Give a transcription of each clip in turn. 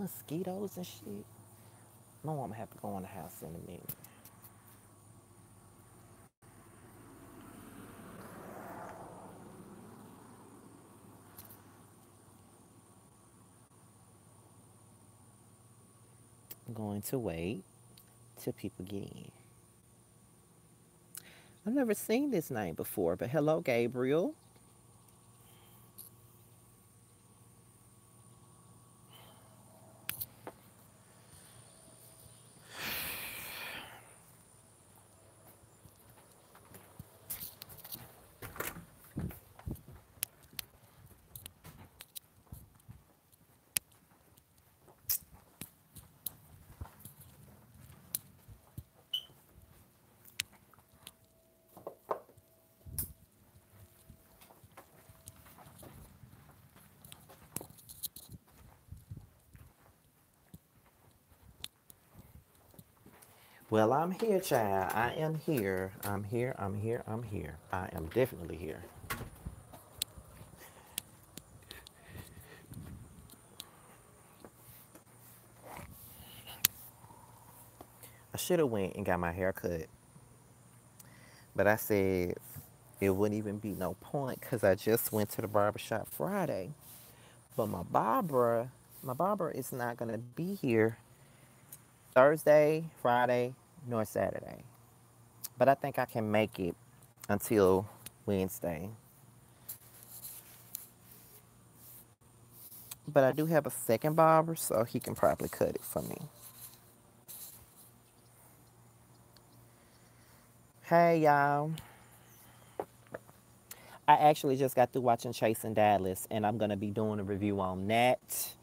Mosquitoes and shit. My mom have to go in the house in a minute. I'm going to wait till people get in. I've never seen this name before, but hello, Gabriel. Well, I'm here, child. I am here. I'm here. I'm here. I'm here. I am definitely here. I should have went and got my hair cut, but I said it wouldn't even be no point because I just went to the barbershop Friday. But my barber is not gonna be here Thursday, Friday, nor Saturday. But I think I can make it until Wednesday. But I do have a second barber, so he can probably cut it for me. Hey, y'all. I actually just got through watching Chasing Dallas, and I'm gonna be doing a review on that.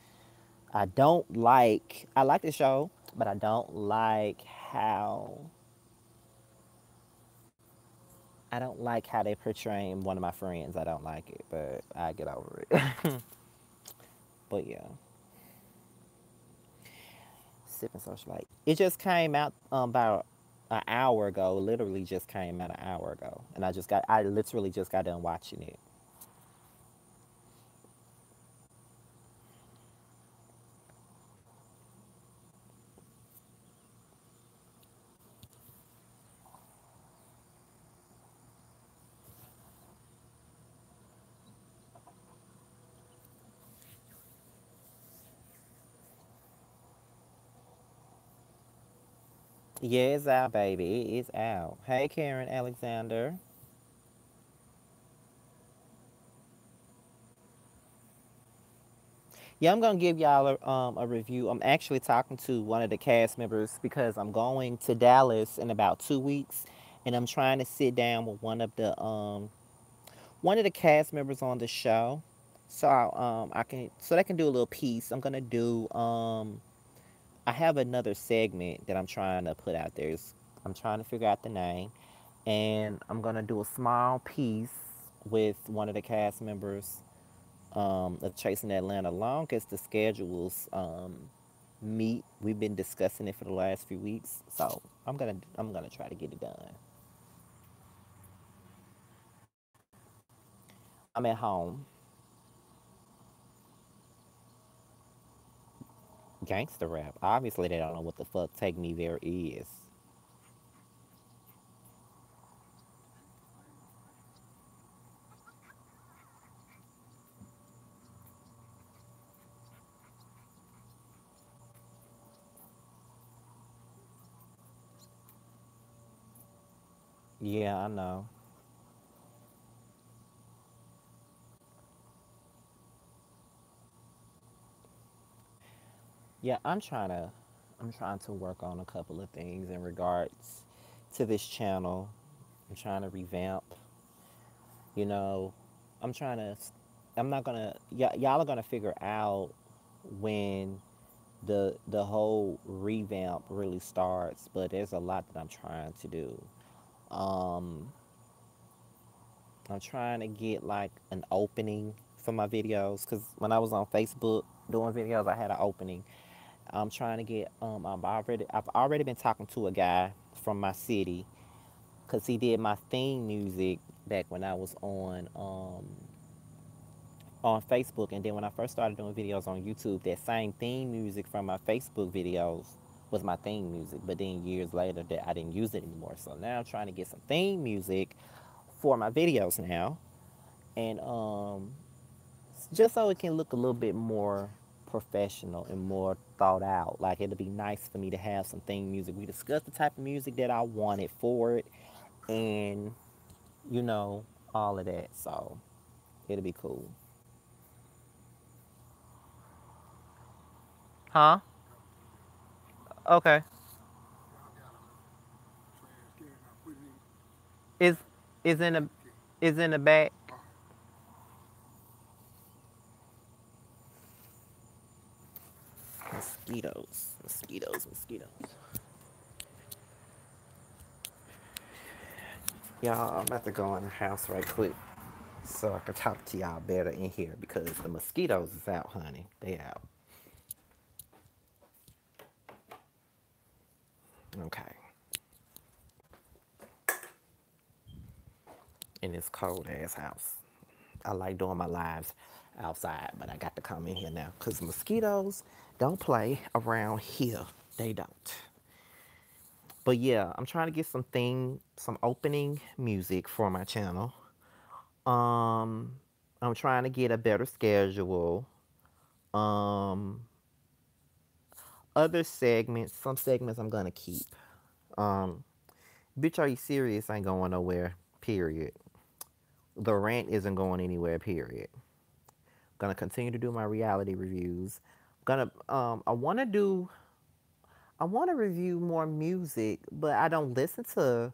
I like the show, but I don't like how they portray one of my friends. I don't like it, but I get over it. But yeah, sipping social light. It just came out about an hour ago. Literally just came out an hour ago, and I literally just got done watching it. Yeah, it's out, baby. It is out. Hey, Karen Alexander. Yeah, I'm gonna give y'all a review. I'm actually talking to one of the cast members because I'm going to Dallas in about 2 weeks, and I'm trying to sit down with one of the cast members on the show, so they can do a little piece. I have another segment that I'm trying to put out there. I'm trying to figure out the name, and I'm gonna do a small piece with one of the cast members of Chasing Atlanta. Long as the schedules meet, we've been discussing it for the last few weeks, so I'm gonna try to get it done. I'm at home. Gangster rap. Obviously, they don't know what the fuck Take Me There is. Yeah, I know. Yeah, I'm trying to work on a couple of things in regards to this channel. I'm trying to revamp. You know, I'm trying to. I'm not gonna. Y'all are gonna figure out when the whole revamp really starts. But there's a lot that I'm trying to do. Um, I'm trying to get like an opening for my videos because when I was on Facebook doing videos, I had an opening. I'm trying to get. I've already been talking to a guy from my city because he did my theme music back when I was on on Facebook, and then when I first started doing videos on YouTube, that same theme music from my Facebook videos was my theme music. But then years later, that I didn't use it anymore. So now I'm trying to get some theme music for my videos now, and just so it can look a little bit more professional and more thought out. Like it'll be nice for me to have some theme music. We discussed the type of music that I wanted for it, and you know all of that. So it'll be cool. Huh? Okay. Is is in the is in the back. Mosquitoes, mosquitoes, mosquitoes. Y'all, I'm about to go in the house right quick so I can talk to y'all better in here because the mosquitoes is out, honey. They out. Okay. In this cold ass house. I like doing my lives outside, but I got to come in here now because mosquitoes don't play around here. They don't. But yeah, I'm trying to get some opening music for my channel. Um, I'm trying to get a better schedule. Um, Other segments, some segments I'm gonna keep. Um, Bitch, are you serious? Ain't going nowhere. Period. The rant isn't going anywhere. Period. Gonna continue to do my reality reviews. Gonna I wanna review more music, but I don't listen to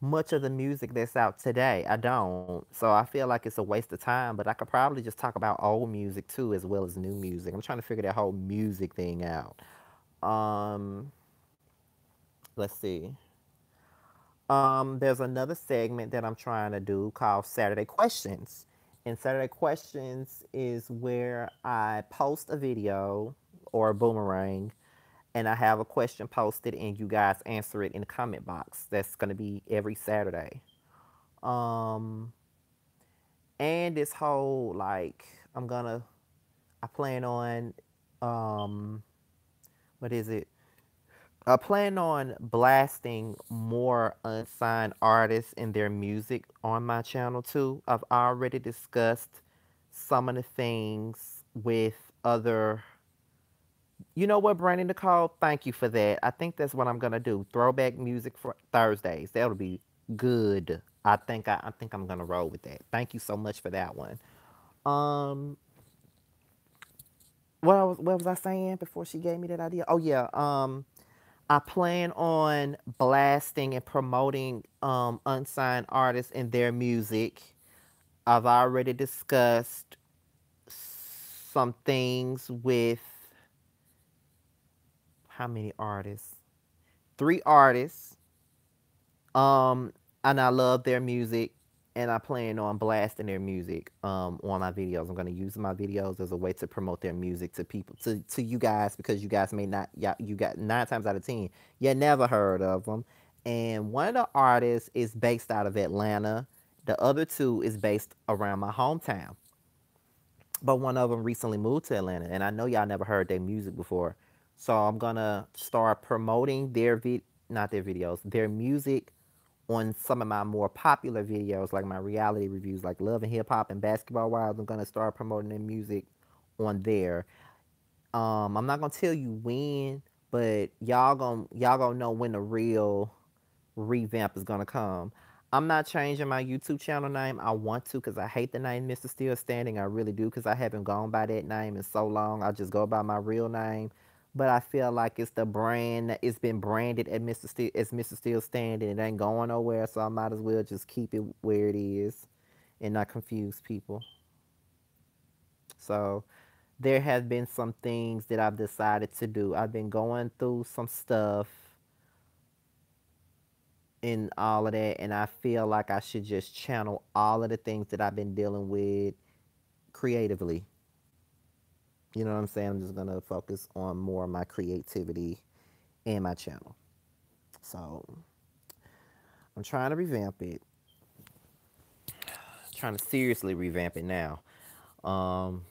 much of the music that's out today. I don't. So I feel like it's a waste of time, but I could probably just talk about old music too as well as new music. I'm trying to figure that whole music thing out. Um let's see. There's another segment that I'm trying to do called Saturday Questions. And Saturday Questions is where I post a video or a boomerang and I have a question posted and you guys answer it in the comment box. That's going to be every Saturday. Um, and this whole like I plan on um what is it? I plan on blasting more unsigned artists and their music on my channel too. I've already discussed some of the things with other. You know what, Brandon Nicole? Thank you for that. I think that's what I'm gonna do. Throwback music for Thursdays. That'll be good. I think I'm gonna roll with that. Thank you so much for that one. Um, what was I saying before she gave me that idea? Oh yeah. I plan on blasting and promoting unsigned artists and their music. I've already discussed some things with how many artists? Three artists. Um, and I love their music, and I plan on blasting their music on my videos. I'm gonna use my videos as a way to promote their music to people, to you guys, because you guys may not, you got 9 times out of 10, you never heard of them. And one of the artists is based out of Atlanta. The other two is based around my hometown. But one of them recently moved to Atlanta, and I know y'all never heard their music before. So I'm gonna start promoting not their videos, their music on some of my more popular videos, like my reality reviews, like Love and Hip Hop and Basketball Wives. I'm gonna start promoting their music on there. I'm not gonna tell you when, but y'all gonna know when the real revamp is gonna come. I'm not changing my YouTube channel name. I want to because I hate the name Mr. Still Standing. I really do because I haven't gone by that name in so long. I just go by my real name. But I feel like it's the brand that it's been branded as Mr. Still Standing. It ain't going nowhere, so I might as well just keep it where it is and not confuse people. So there have been some things that I've decided to do. I've been going through some stuff and all of that, and I feel like I should just channel all of the things that I've been dealing with creatively. You know what I'm saying? I'm just gonna focus on more of my creativity and my channel. So I'm trying to revamp it. Trying to seriously revamp it now. Um,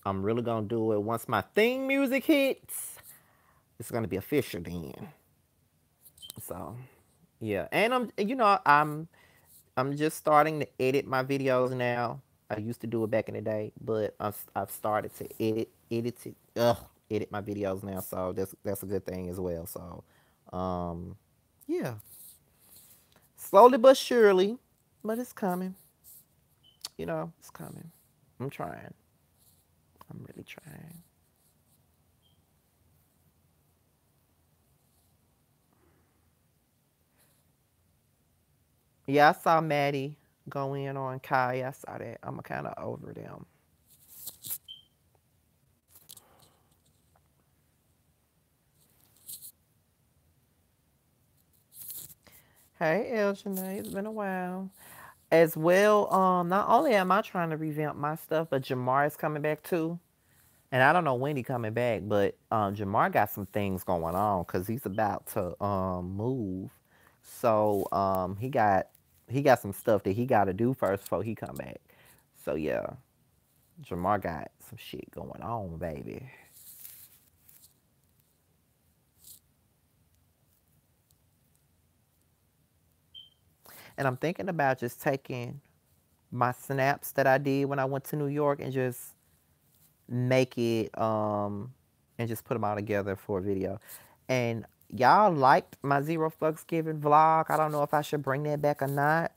I'm really gonna do it once my theme music hits. It's gonna be official then. So yeah, and I'm just starting to edit my videos now. I used to do it back in the day, but I've started to edit my videos now. So that's a good thing as well. So, um, yeah, slowly but surely, but it's coming. It's coming. I'm trying. I'm really trying. Yeah, I saw Maddie go in on Kai. I saw that. I'm kind of over them. Hey, Elgin, it's been a while. As well, not only am I trying to revamp my stuff, but Jamar is coming back too. And I don't know when he coming back, but Jamar got some things going on because he's about to move. So he got some stuff that he got to do first before he come back. So yeah, Jamar got some shit going on, baby. And I'm thinking about just taking my snaps that I did when I went to New York and just make it and just put them all together for a video. And y'all liked my zero fucks given vlog. I don't know if I should bring that back or not,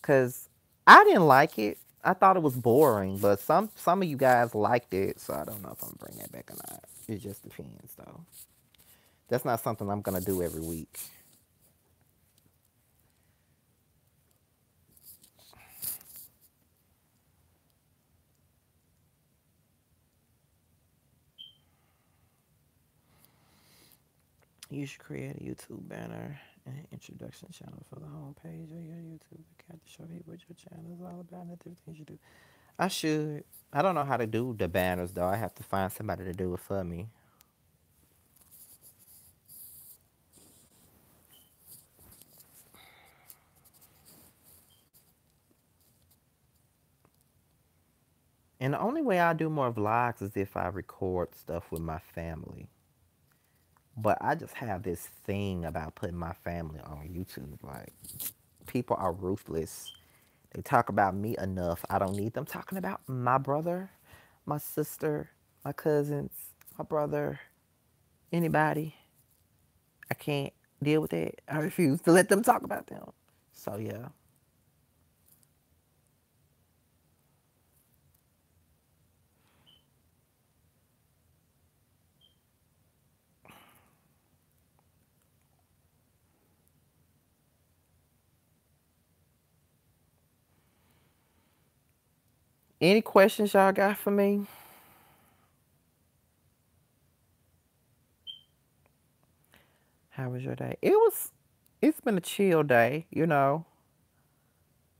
cause I didn't like it. I thought it was boring, but some of you guys liked it, so I don't know if I'm bringing that back or not. It just depends, though. That's not something I'm gonna do every week. You should create a YouTube banner and an introduction channel for the homepage of your YouTube account to show people what your channel is all about and the different things you do. I should. I don't know how to do the banners though. I have to find somebody to do it for me. And the only way I do more vlogs is if I record stuff with my family. But I just have this thing about putting my family on YouTube. Like, people are ruthless. They talk about me enough. I don't need them talking about my brother, my sister, my cousins, my brother, anybody. I can't deal with it. I refuse to let them talk about them. So yeah. Any questions y'all got for me? How was your day? It's been a chill day.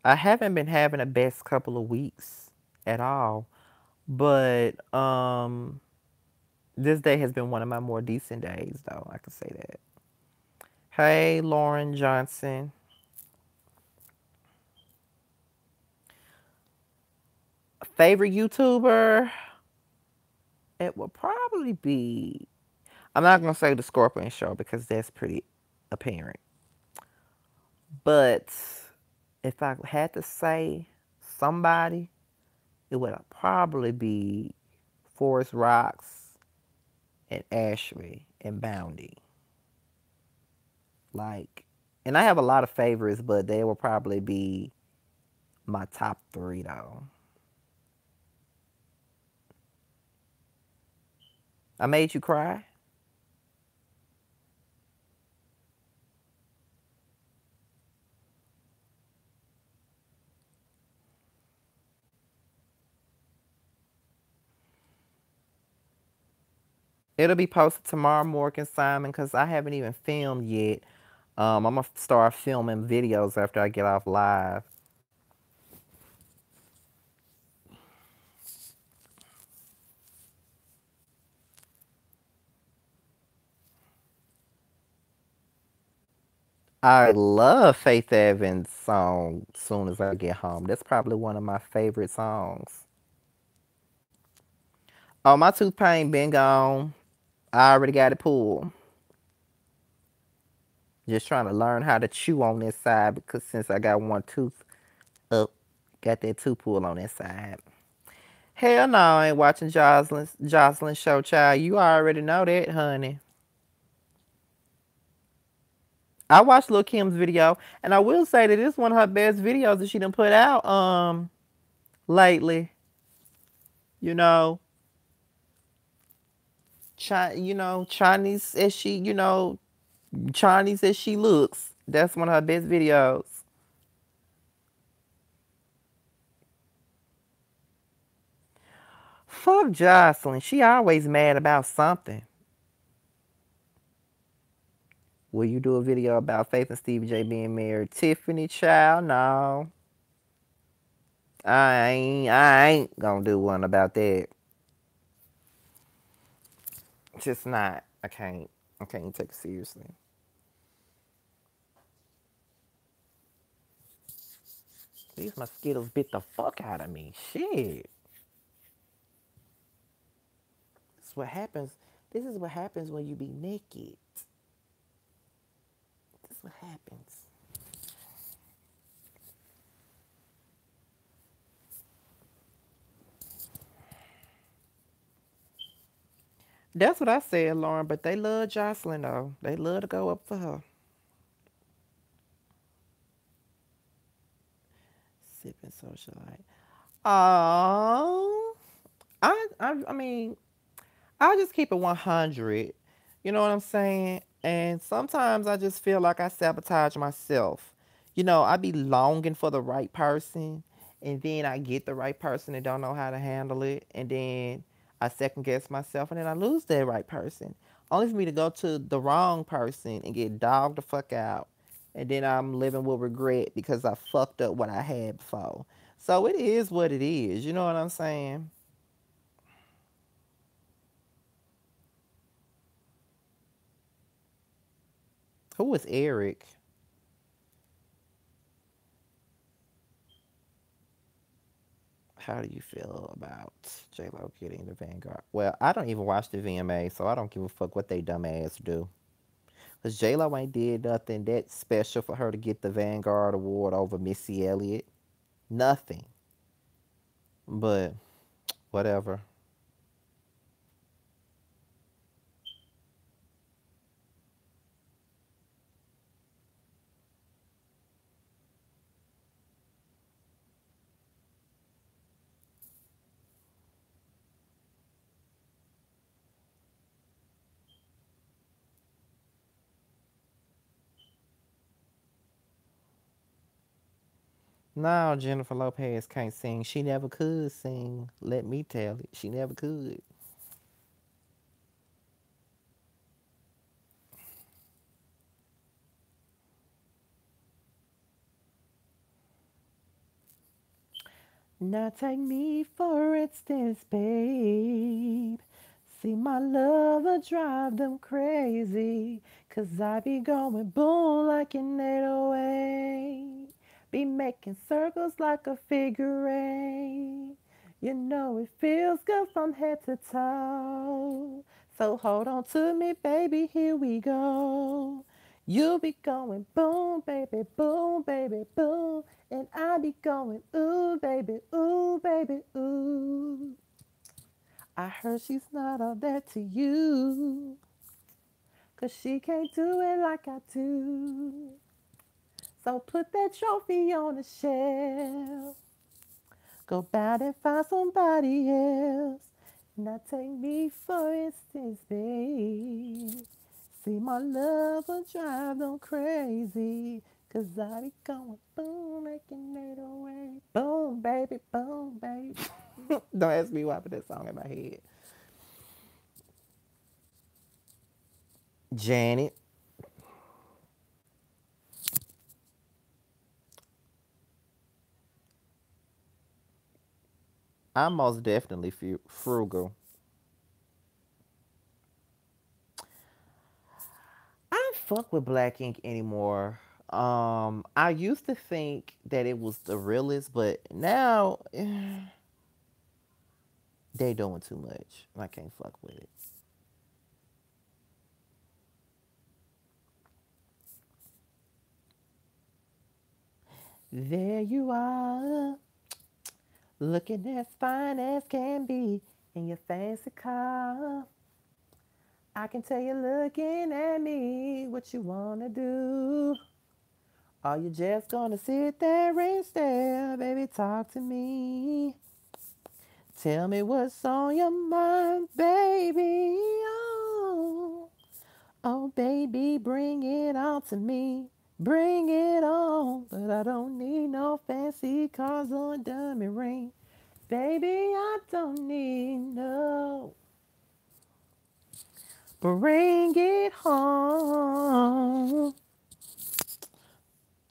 I haven't been having the best couple of weeks at all. But this day has been one of my more decent days though. I can say that. Hey, Lauren Johnson. Favorite YouTuber? It will probably be, I'm not gonna say the Scorpion Show because that's pretty apparent. But if I had to say somebody, it would probably be Forest Rocks and Ashley and Bounty. Like, and I have a lot of favorites, but they will probably be my top three though. I made you cry. It'll be posted tomorrow, Morgan Simon, because I haven't even filmed yet. I'm gonna start filming videos after I get off live. I love Faith Evans' song "Soon as I Get Home." That's probably one of my favorite songs. Oh, my tooth pain been gone. I already got it pulled. Just trying to learn how to chew on this side because since I got one tooth up, got that tooth pulled on that side. Hell no, I ain't watching Jocelyn's show, child. You already know that, honey. I watched Lil Kim's video, and I will say that it's one of her best videos that she done put out lately. You know, Chinese as she, Chinese as she looks. That's one of her best videos. Fuck Jocelyn. She always mad about something. Will you do a video about Faith and Stevie J being married? Tiffany, child, no. I ain't gonna do one about that. Just not. I can't. I can't take it seriously. These mosquitoes bit the fuck out of me. Shit. This is what happens. This is what happens when you be naked. This is what happens. That's what I said, Lauren. But they love Jocelyn though. They love to go up for her. Sipping socialite. Oh, I mean, I just keep it 100. You know what I'm saying? And sometimes I just feel like I sabotage myself. I be longing for the right person, and then I get the right person and don't know how to handle it, and then I second guess myself, and then I lose that right person. Only for me to go to the wrong person and get dogged the fuck out, and then I'm living with regret because I fucked up what I had before. So it is what it is. You know what I'm saying? Who was Eric? How do you feel about J Lo getting the Vanguard? Well, I don't even watch the VMA, so I don't give a fuck what they dumb ass do. Cause J Lo ain't did nothing that special for her to get the Vanguard Award over Missy Elliott. Nothing. But whatever. No, Jennifer Lopez can't sing. She never could sing. Let me tell it. She never could. Now take me for instance, babe. See my lover drive them crazy. 'Cause I be going boom like an 808. Be making circles like a figure eight. You know it feels good from head to toe. So hold on to me, baby, here we go. You be going boom, baby, boom, baby, boom. And I be going ooh, baby, ooh. I heard she's not all that to you. 'Cause she can't do it like I do. So put that trophy on the shelf. Go out and find somebody else. Now take me for instance, babe. See my love will drive them crazy. 'Cause I be going boom, making it away. Boom, baby, boom, baby. Don't ask me why I put that song in my head. Janet, I'm most definitely frugal. I don't fuck with Black Ink anymore. I used to think that it was the realest, but now They doing too much. I can't fuck with it. There you are, looking as fine as can be in your fancy car. I can tell you're looking at me. What you wanna do? Are you just gonna sit there and stare? Baby, talk to me. Tell me what's on your mind, baby. Oh, oh, baby, bring it on to me. Bring it on. But I don't need no fancy cars or diamond ring. Baby, I don't need no. Bring it home.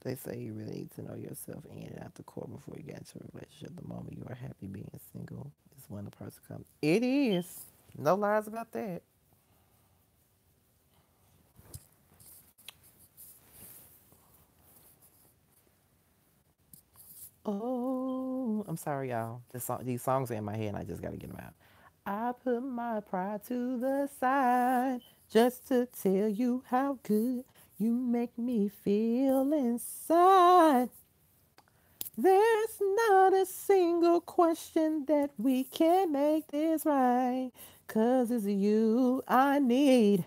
They say you really need to know yourself in and out the court before you get into a relationship. The moment you are happy being single is when the person comes. It is. No lies about that. Oh, I'm sorry, y'all. These songs are in my head and I just got to get them out. I put my pride to the side just to tell you how good you make me feel inside. There's not a single question that we can make this right. 'Cause it's you I need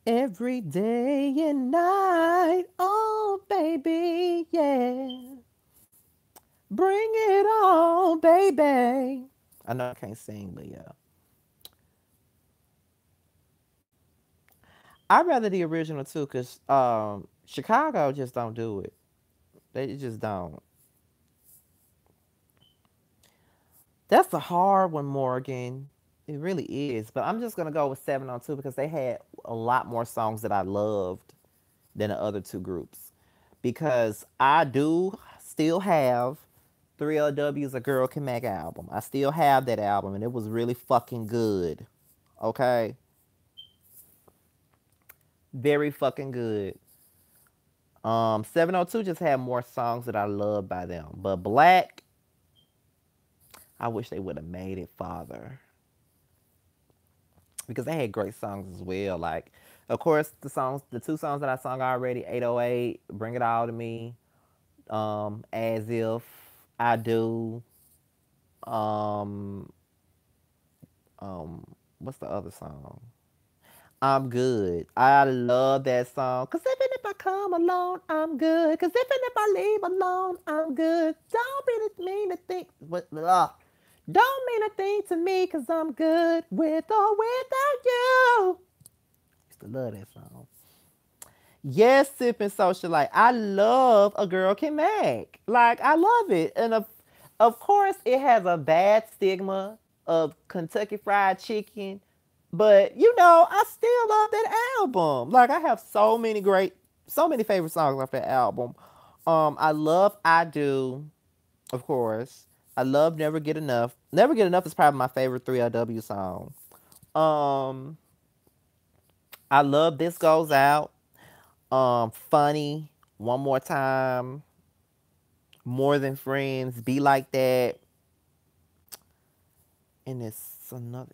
every day and night. Oh, baby, yeah. Bring it on, baby. I know I can't sing, but yeah. I'd rather the original too, because Chicago just don't do it. They just don't. That's a hard one, Morgan. It really is. But I'm just gonna go with 702 because they had a lot more songs that I loved than the other two groups. Because I do still have 3LW's A Girl Can Make album. I still have that album and it was really fucking good. Okay? Very fucking good. 702 just had more songs that I love by them. But Black, I wish they would have made it farther. Because they had great songs as well. Like, of course, the two songs that I sung already, 808, Bring It All to Me, As If, I Do, um, what's the other song? I'm Good. I love that song. Cause even if I come alone, I'm good. Cause even if I leave alone, I'm good. Don't be mean to think, don't mean a thing to me, cause I'm good with or without you. Used to love that song. Yes, sipping socialite. I love A Girl Can Make. Like I love it, and of course it has a bad stigma of Kentucky Fried Chicken, but you know I still love that album. Like I have so many favorite songs off that album. I love I Do, of course. I love Never Get Enough. Never Get Enough is probably my favorite 3LW song. Um, I love This Goes Out. Funny, One More Time, More Than Friends, Be Like That, and it's some more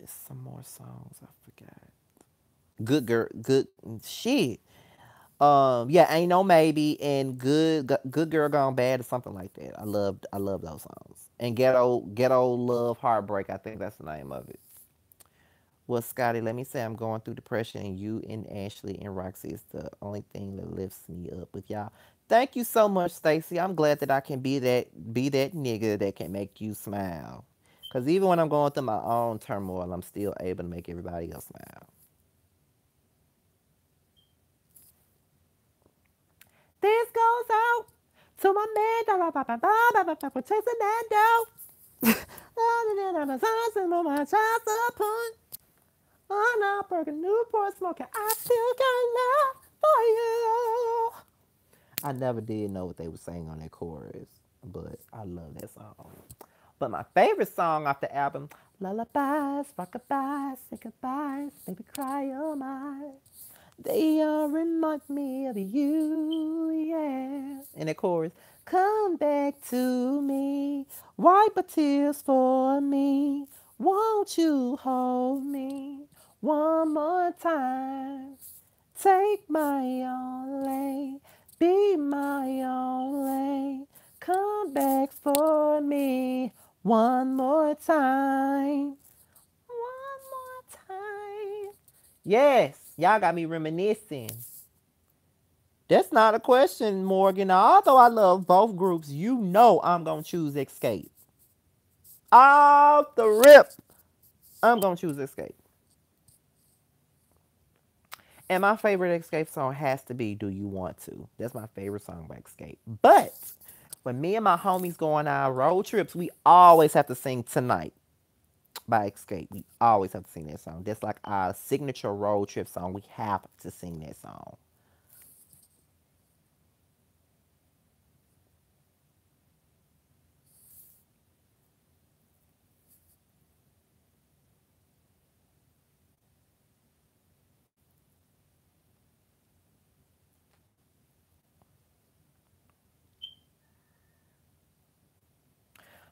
songs I forgot. Good girl, good shit. Yeah, Ain't No Maybe and Good Girl Gone Bad or something like that. I love those songs. And Ghetto Love Heartbreak, I think that's the name of it. Well, Scotty, let me say I'm going through depression, and you and Ashley and Roxy is the only thing that lifts me up with y'all. Thank you so much, Stacy. I'm glad that I can be that nigga that can make you smile. Cause even when I'm going through my own turmoil, I'm still able to make everybody else smile. This goes out to my man, Texas Nando. I'm not burning Newport smoking. I still got love for you. I never did know what they were saying on that chorus, but I love that song. But my favorite song off the album, Lullabies, Rockabye, Say Goodbyes, Baby Cry Your Mind. They all remind me of you, yeah. And the chorus, come back to me, wipe the tears for me. Won't you hold me one more time? Take my only, be my only. Come back for me one more time. One more time. Yes, y'all got me reminiscing. That's not a question, Morgan. Although I love both groups, you know I'm gonna choose Escape. Off the rip, I'm gonna choose Escape. And my favorite Escape song has to be Do You Want To. That's my favorite song by Escape. But when me and my homies go on our road trips, we always have to sing Tonight by Escape. We always have to sing that song. That's like our signature road trip song. We have to sing that song.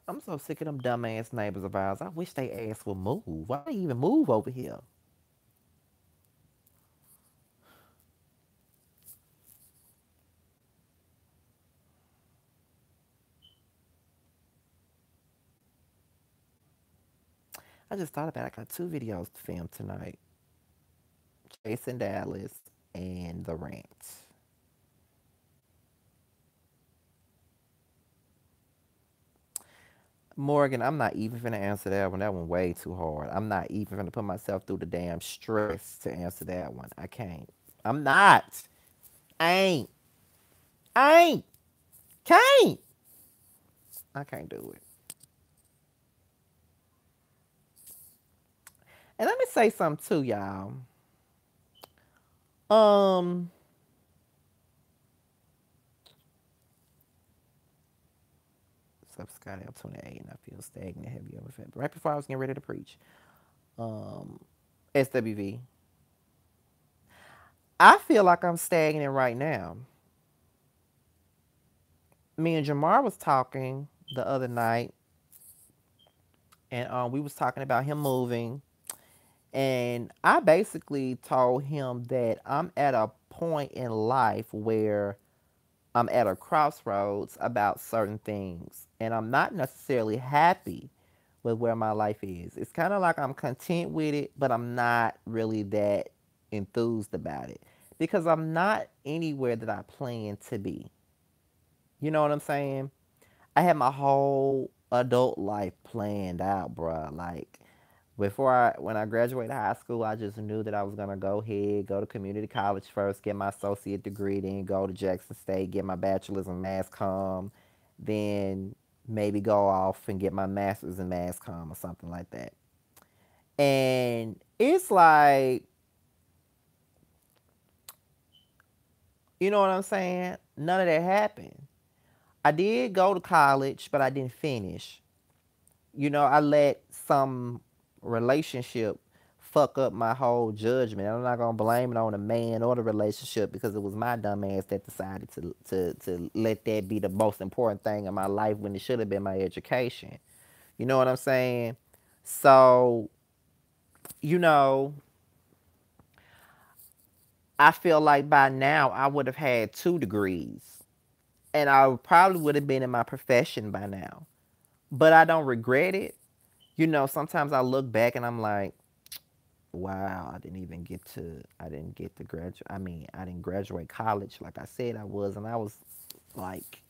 I'm so sick of them dumbass neighbors of ours. I wish they ass would move. Why they even move over here? I just thought about it. I got two videos to film tonight. Chasing Dallas and The Rant. Morgan, I'm not even finna answer that one. That one way too hard. I'm not even finna put myself through the damn stress to answer that one. I can't. I'm not. I ain't. I ain't. Can't. I can't do it. And let me say something too, y'all. Um, What's up, Scott L28, and I feel stagnant, heavy over fat. Right before I was getting ready to preach. Um, SWV. I feel like I'm stagnant right now. Me and Jamar was talking the other night, and we was talking about him moving, and I basically told him that I'm at a point in life where I'm at a crossroads about certain things, and I'm not necessarily happy with where my life is. It's kind of like I'm content with it, but I'm not really that enthused about it because I'm not anywhere that I plan to be. You know what I'm saying? I had my whole adult life planned out, bruh. Like when I graduated high school, I just knew that I was gonna go ahead, go to community college first, get my associate degree, then go to Jackson State, get my bachelor's in mass comm, then maybe go off and get my master's in mass comm or something like that. And it's like, you know what I'm saying? None of that happened. I did go to college, but I didn't finish. I let some relationship fuck up my whole judgment. I'm not gonna blame it on the man or the relationship because it was my dumb ass that decided to let that be the most important thing in my life when it should have been my education. You know what I'm saying? So, you know, I feel like by now I would have had 2 degrees and I probably would have been in my profession by now. But I don't regret it. Sometimes I look back and I'm like, wow, I didn't get to graduate. I mean, I didn't graduate college like I said I was, and I was like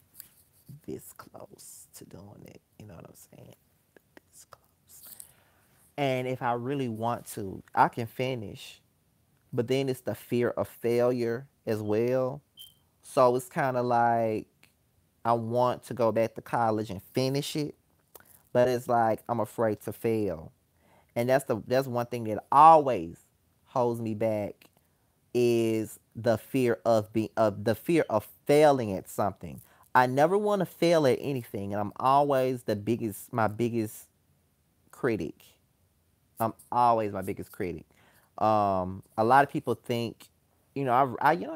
this close to doing it. You know what I'm saying? This close. And if I really want to, I can finish. But then it's the fear of failure as well. So it's kind of like I want to go back to college and finish it, but it's like I'm afraid to fail. And that's one thing that always holds me back is the fear of failing at something. I never want to fail at anything, and I'm always my biggest critic. I'm always my biggest critic. A lot of people think, I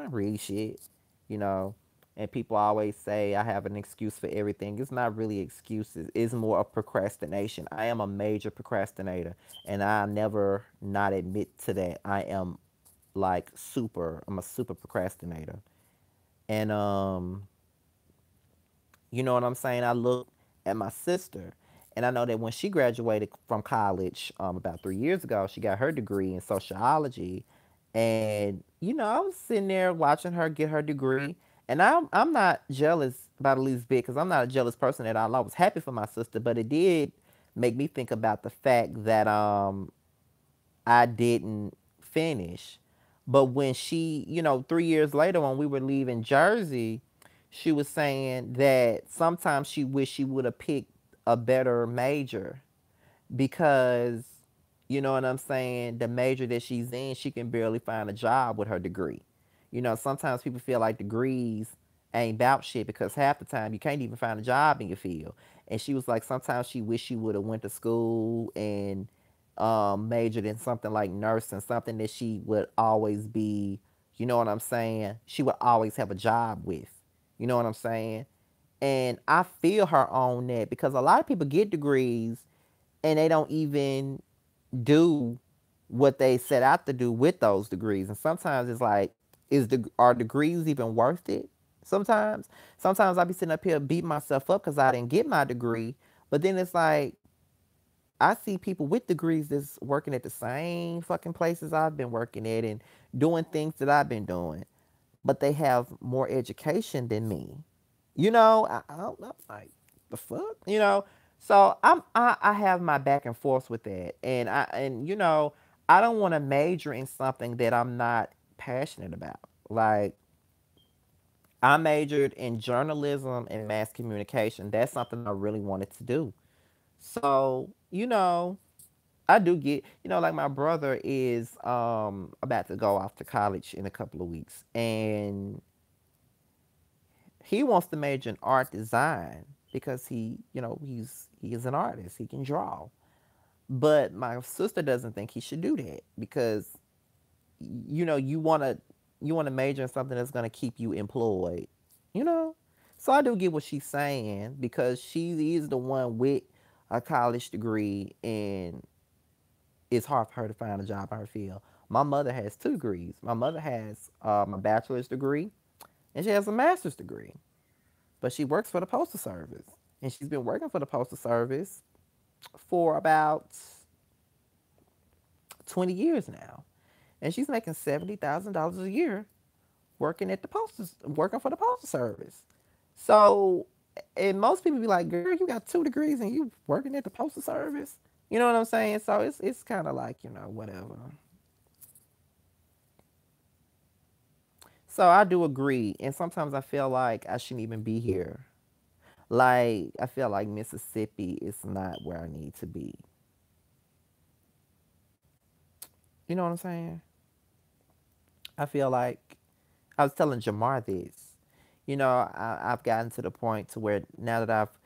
read shit, you know. And people always say I have an excuse for everything. It's not really excuses. It's more of procrastination. I am a major procrastinator, and I never not admit to that. I am like super. I'm a super procrastinator, and you know what I'm saying? I look at my sister, and I know that when she graduated from college about 3 years ago, she got her degree in sociology. And, you know, I was sitting there watching her get her degree. And I'm not jealous about the least bit because I'm not a jealous person at all. I was happy for my sister, but it did make me think about the fact that I didn't finish. But when she, you know, 3 years later when we were leaving Jersey, she was saying that sometimes she wished she would have picked a better major because, you know what I'm saying, the major that she's in, she can barely find a job with her degree. You know, sometimes people feel like degrees ain't about shit because half the time you can't even find a job in your field. And she was like, sometimes she wished she would have went to school and majored in something like nursing, something that she would always be, you know what I'm saying? She would always have a job with. You know what I'm saying? And I feel her on that because a lot of people get degrees and they don't even do what they set out to do with those degrees. And sometimes it's like, are degrees even worth it? Sometimes I be sitting up here beating myself up because I didn't get my degree. But then it's like I see people with degrees that's working at the same fucking places I've been working at and doing things that I've been doing, but they have more education than me. You know, I don't know, like the fuck, you know. So I have my back and forth with that, and you know, I don't want to major in something that I'm not passionate about. Like I majored in journalism and mass communication. That's something I really wanted to do. So you know, I do get, you know, like my brother is about to go off to college in a couple of weeks, and he wants to major in art design because he, you know, he is an artist. He can draw. But my sister doesn't think he should do that because you know, you want to major in something that's going to keep you employed, you know? So I do get what she's saying because she is the one with a college degree and it's hard for her to find a job in her field. My mother has 2 degrees. My mother has a bachelor's degree and she has a master's degree, but she works for the Postal Service. And she's been working for the Postal Service for about 20 years now. And she's making $70,000 a year working for the Postal Service. So, and most people be like, girl, you got 2 degrees and you working at the Postal Service. You know what I'm saying? So it's kind of like, you know, whatever. So I do agree. And sometimes I feel like I shouldn't even be here. Like, I feel like Mississippi is not where I need to be. You know what I'm saying? I feel like I was telling Jamar this. You know, I've gotten to the point to where now that I've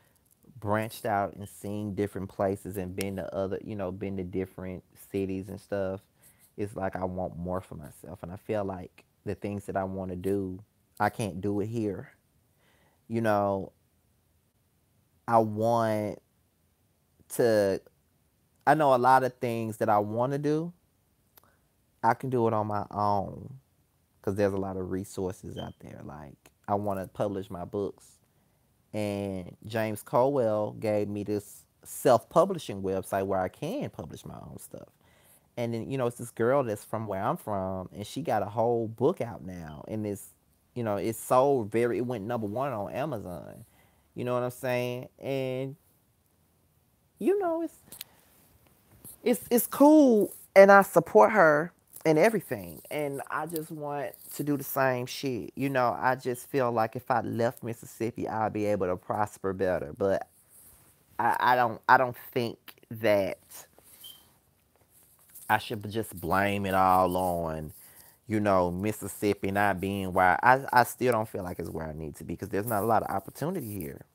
branched out and seen different places and been to other, you know, been to different cities and stuff, it's like I want more for myself. And I feel like the things that I want to do, I can't do it here. You know, I want to, I know a lot of things that I want to do, I can do it on my own because there's a lot of resources out there. Like, I want to publish my books. And James Colwell gave me this self-publishing website where I can publish my own stuff. And then, you know, it's this girl that's from where I'm from, and she got a whole book out now. And it's, you know, it's sold very, it went #1 on Amazon. You know what I'm saying? And, you know, it's cool and I support her and everything. And I just want to do the same shit. You know, I just feel like if I left Mississippi, I'd be able to prosper better. But I don't think that I should just blame it all on, you know, Mississippi not being where I still don't feel like it's where I need to be because there's not a lot of opportunity here.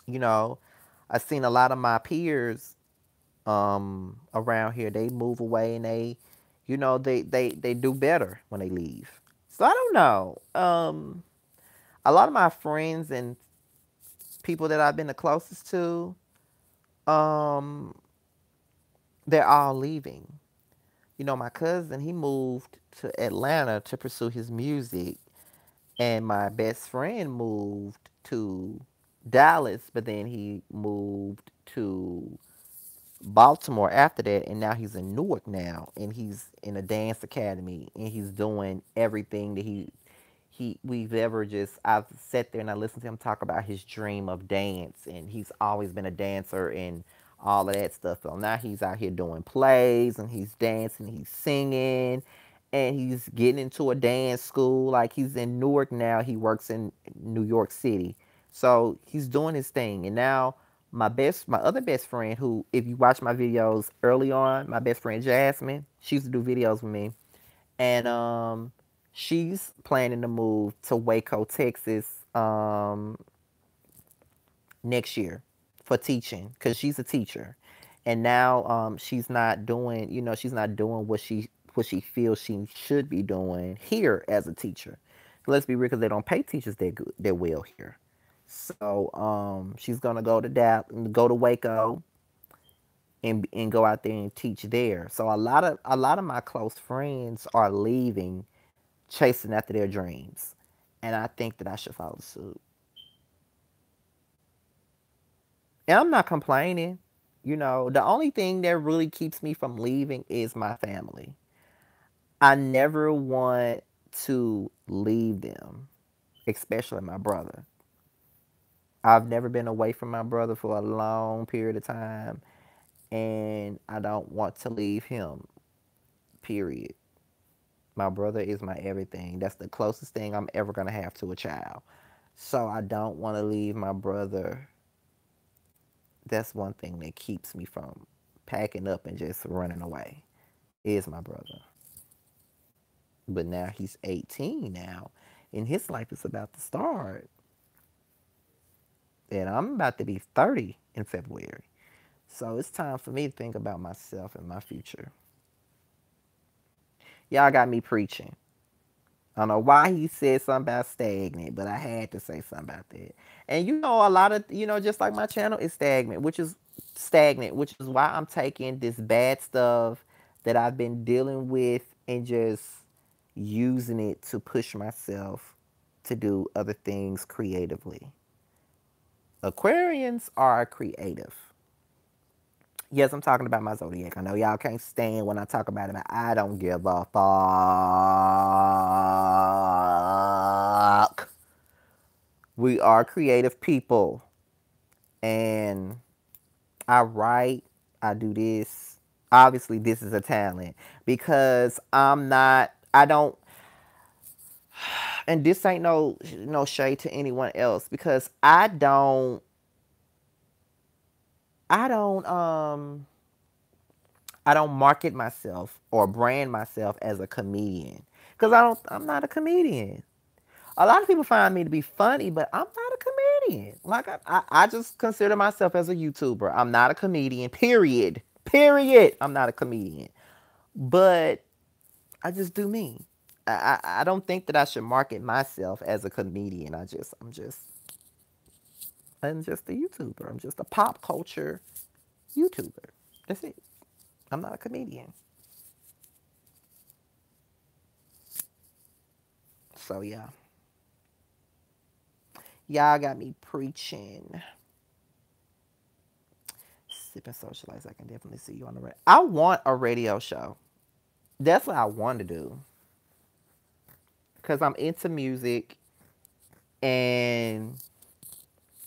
You know, I've seen a lot of my peers around here, they move away and they, you know, they do better when they leave. So I don't know. A lot of my friends and people that I've been the closest to, um, they're all leaving. You know, my cousin, he moved to Atlanta to pursue his music, and my best friend moved to Dallas, but then he moved to Baltimore after that, and now he's in Newark now, and he's in a dance academy, and he's doing everything that he we've ever just. I've sat there and I listened to him talk about his dream of dance, and he's always been a dancer and all of that stuff. So now he's out here doing plays, and he's dancing, he's singing, and he's getting into a dance school. Like he's in Newark now. He works in New York City, so he's doing his thing, and now my other best friend, who, if you watch my videos early on, my best friend Jasmine, she used to do videos with me, and she's planning to move to Waco, Texas, next year for teaching, because she's a teacher, and now she's not doing, she's not doing what she feels she should be doing here as a teacher. Let's be real, because they don't pay teachers that well here. So she's gonna go to Waco and go out there and teach there. So a lot of my close friends are leaving, chasing after their dreams, and I think that I should follow suit. And I'm not complaining. The only thing that really keeps me from leaving is my family. I never want to leave them, especially my brother. I've never been away from my brother for a long period of time, and I don't want to leave him, period. My brother is my everything. That's the closest thing I'm ever going to have to a child. So I don't want to leave my brother. That's one thing that keeps me from packing up and just running away, is my brother. But now he's 18 now, and his life is about to start. And I'm about to be 30 in February. So it's time for me to think about myself and my future. Y'all got me preaching. I don't know why he said something about stagnant, but I had to say something about that. And a lot of, just like my channel is stagnant, which is why I'm taking this bad stuff that I've been dealing with and just using it to push myself to do other things creatively. Aquarians are creative. Yes, I'm talking about my zodiac. I know y'all can't stand when I talk about it, but I don't give a fuck. We are creative people. And I write, I do this. Obviously, this is a talent, because I don't, and this ain't no shade to anyone else, because I don't market myself or brand myself as a comedian, because I'm not a comedian. A lot of people find me to be funny, but I'm not a comedian. Like I just consider myself as a YouTuber. I'm not a comedian. Period. Period. I'm not a comedian. But I just do me. I don't think that I should market myself as a comedian. I'm just a YouTuber. I'm just a pop culture YouTuber. That's it. I'm not a comedian. So yeah. Y'all got me preaching. Sipping socialize. I can definitely see you on the radio. I want a radio show. That's what I want to do. Because I'm into music, and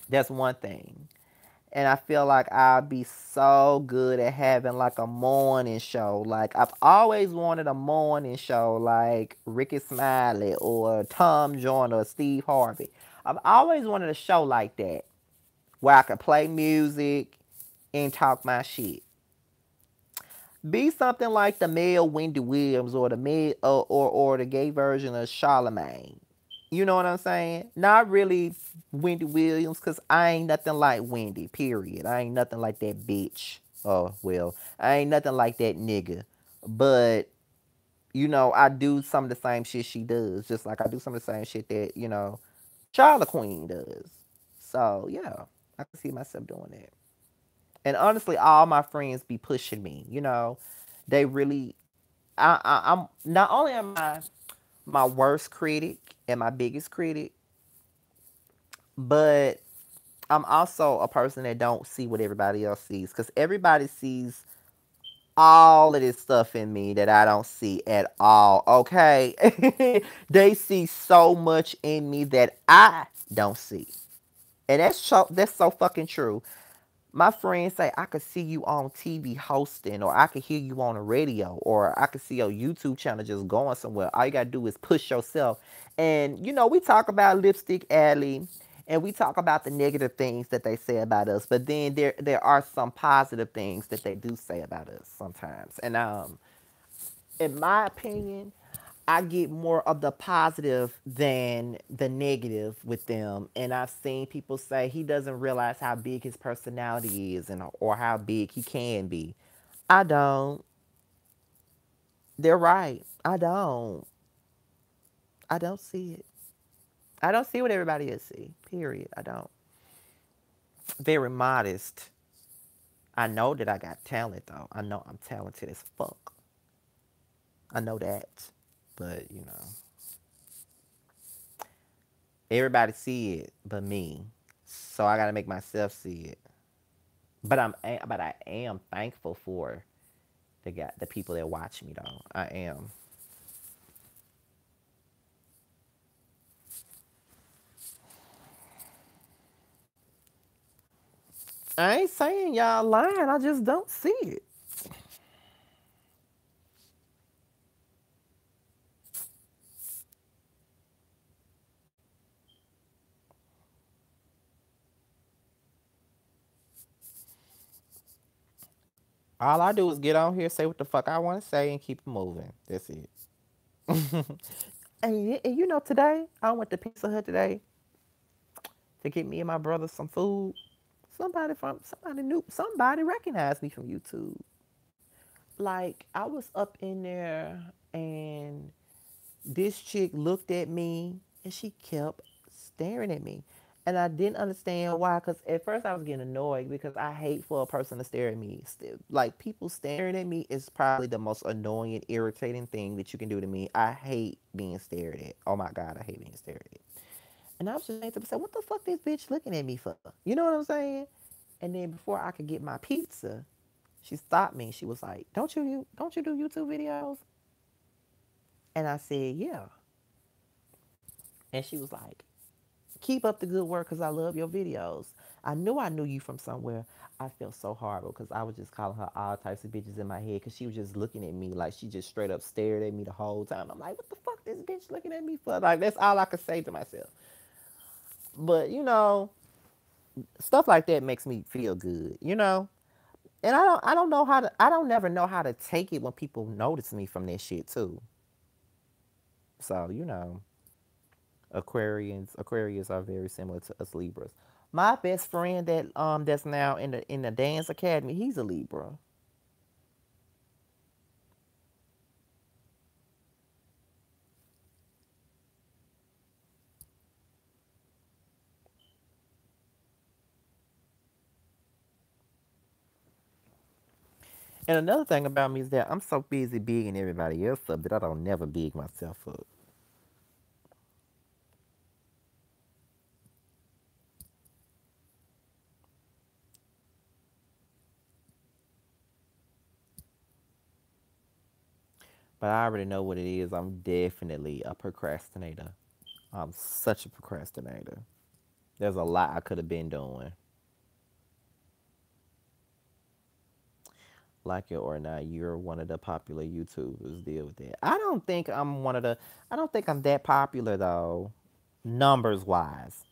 that's one thing. And I feel like I'd be so good at having like a morning show. Like I've always wanted a morning show like Ricky Smiley or Tom Joyner or Steve Harvey. I've always wanted a show like that where I could play music and talk my shit. Be something like the male Wendy Williams, or the male or the gay version of Charlemagne. You know what I'm saying? Not really Wendy Williams, because I ain't nothing like Wendy, period. I ain't nothing like that bitch. Oh, well, I ain't nothing like that nigga. But I do some of the same shit she does, just like I do some of the same shit that, Charlotte Queen does. So yeah, I can see myself doing that. And honestly, all my friends be pushing me. They really. I'm not only am I my worst critic and my biggest critic, but I'm also a person that don't see what everybody else sees because everybody sees all of this stuff in me that I don't see at all. Okay, they see so much in me that I don't see, and that's so fucking true. My friends say I could see you on TV hosting, or I could hear you on the radio, or I could see your YouTube channel just going somewhere. All you gotta do is push yourself. And we talk about Lipstick Alley, and we talk about the negative things that they say about us, but then there are some positive things that they do say about us sometimes. And in my opinion, I get more of the positive than the negative with them. And I've seen people say he doesn't realize how big his personality is and or how big he can be. I don't. They're right. I don't. I don't see it. I don't see what everybody else see. Period. I don't. Very modest. I know that I got talent though. I know I'm talented as fuck. I know that. But everybody see it but me. So I gotta make myself see it. But I am thankful for the people that watch me though. I am. I ain't saying y'all lying. I just don't see it. All I do is get on here, say what the fuck I want to say, and keep it moving. That's it. And today I went to Pizza Hut today to get me and my brother some food. Somebody recognized me from YouTube. Like I was up in there and this chick looked at me and she kept staring at me. And I didn't understand why, because at first I was getting annoyed because I hate for a person to stare at me. Like, people staring at me is probably the most annoying and irritating thing that you can do to me. I hate being stared at. Oh my God, I hate being stared at. And I was just saying to myself, what the fuck this bitch looking at me for? You know what I'm saying? And then before I could get my pizza, she stopped me. She was like, don't you do YouTube videos? And I said, yeah. And she was like, keep up the good work because I love your videos. I knew you from somewhere. I felt so horrible because I was just calling her all types of bitches in my head because she was just looking at me like she just straight up stared at me the whole time. I'm like, what the fuck this bitch looking at me for? Like, that's all I could say to myself. But, stuff like that makes me feel good. And I don't never know how to take it when people notice me from that shit too. So, Aquarians are very similar to us Libras. My best friend that's now in the dance academy, he's a Libra. And another thing about me is that I'm so busy bigging everybody else up that I don't never big myself up. But I already know what it is. I'm definitely a procrastinator. I'm such a procrastinator. There's a lot I could have been doing. Like it or not, you're one of the popular YouTubers. Deal with that. I don't think I'm that popular though, numbers wise,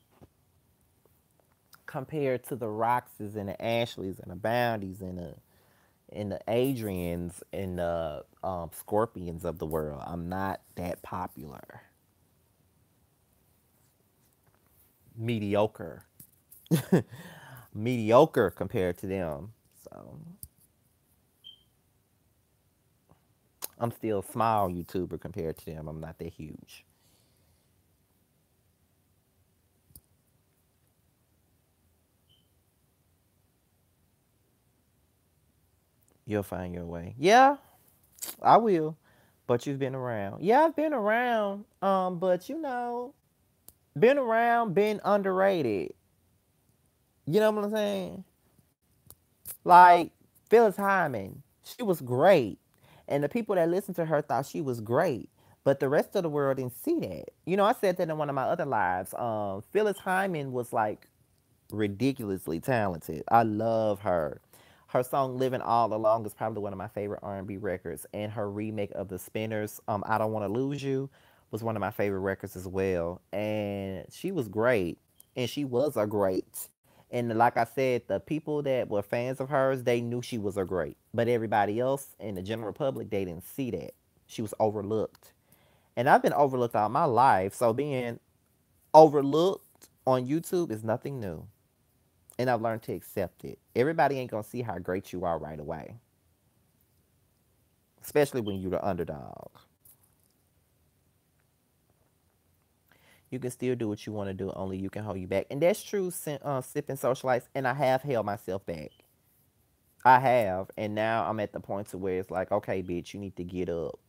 compared to the Roxes and the Ashleys and the Bounties and the Adrians and the Scorpions of the world. I'm not that popular. Mediocre. Mediocre compared to them. So I'm still a small YouTuber compared to them. I'm not that huge. You'll find your way. Yeah, I will. But you've been around. Yeah, I've been around. But been around, been underrated. You know what I'm saying? Like Phyllis Hyman, she was great, and the people that listened to her thought she was great, but the rest of the world didn't see that. I said that in one of my other lives. Phyllis Hyman was like ridiculously talented. I love her. Her song "Living All Along" is probably one of my favorite R&B records, and her remake of the Spinners, "I Don't Want to Lose You," was one of my favorite records as well. And she was great, and she was a great. And like I said, the people that were fans of hers, they knew she was a great, but everybody else in the general public, they didn't see that. She was overlooked, and I've been overlooked all my life. So being overlooked on YouTube is nothing new, and I've learned to accept it. Everybody ain't gonna see how great you are right away, especially when you're the underdog. You can still do what you want to do, only you can hold you back. And that's true, sipping socialites, and I have held myself back. I have, and now I'm at the point to where it's like, okay, bitch, you need to get up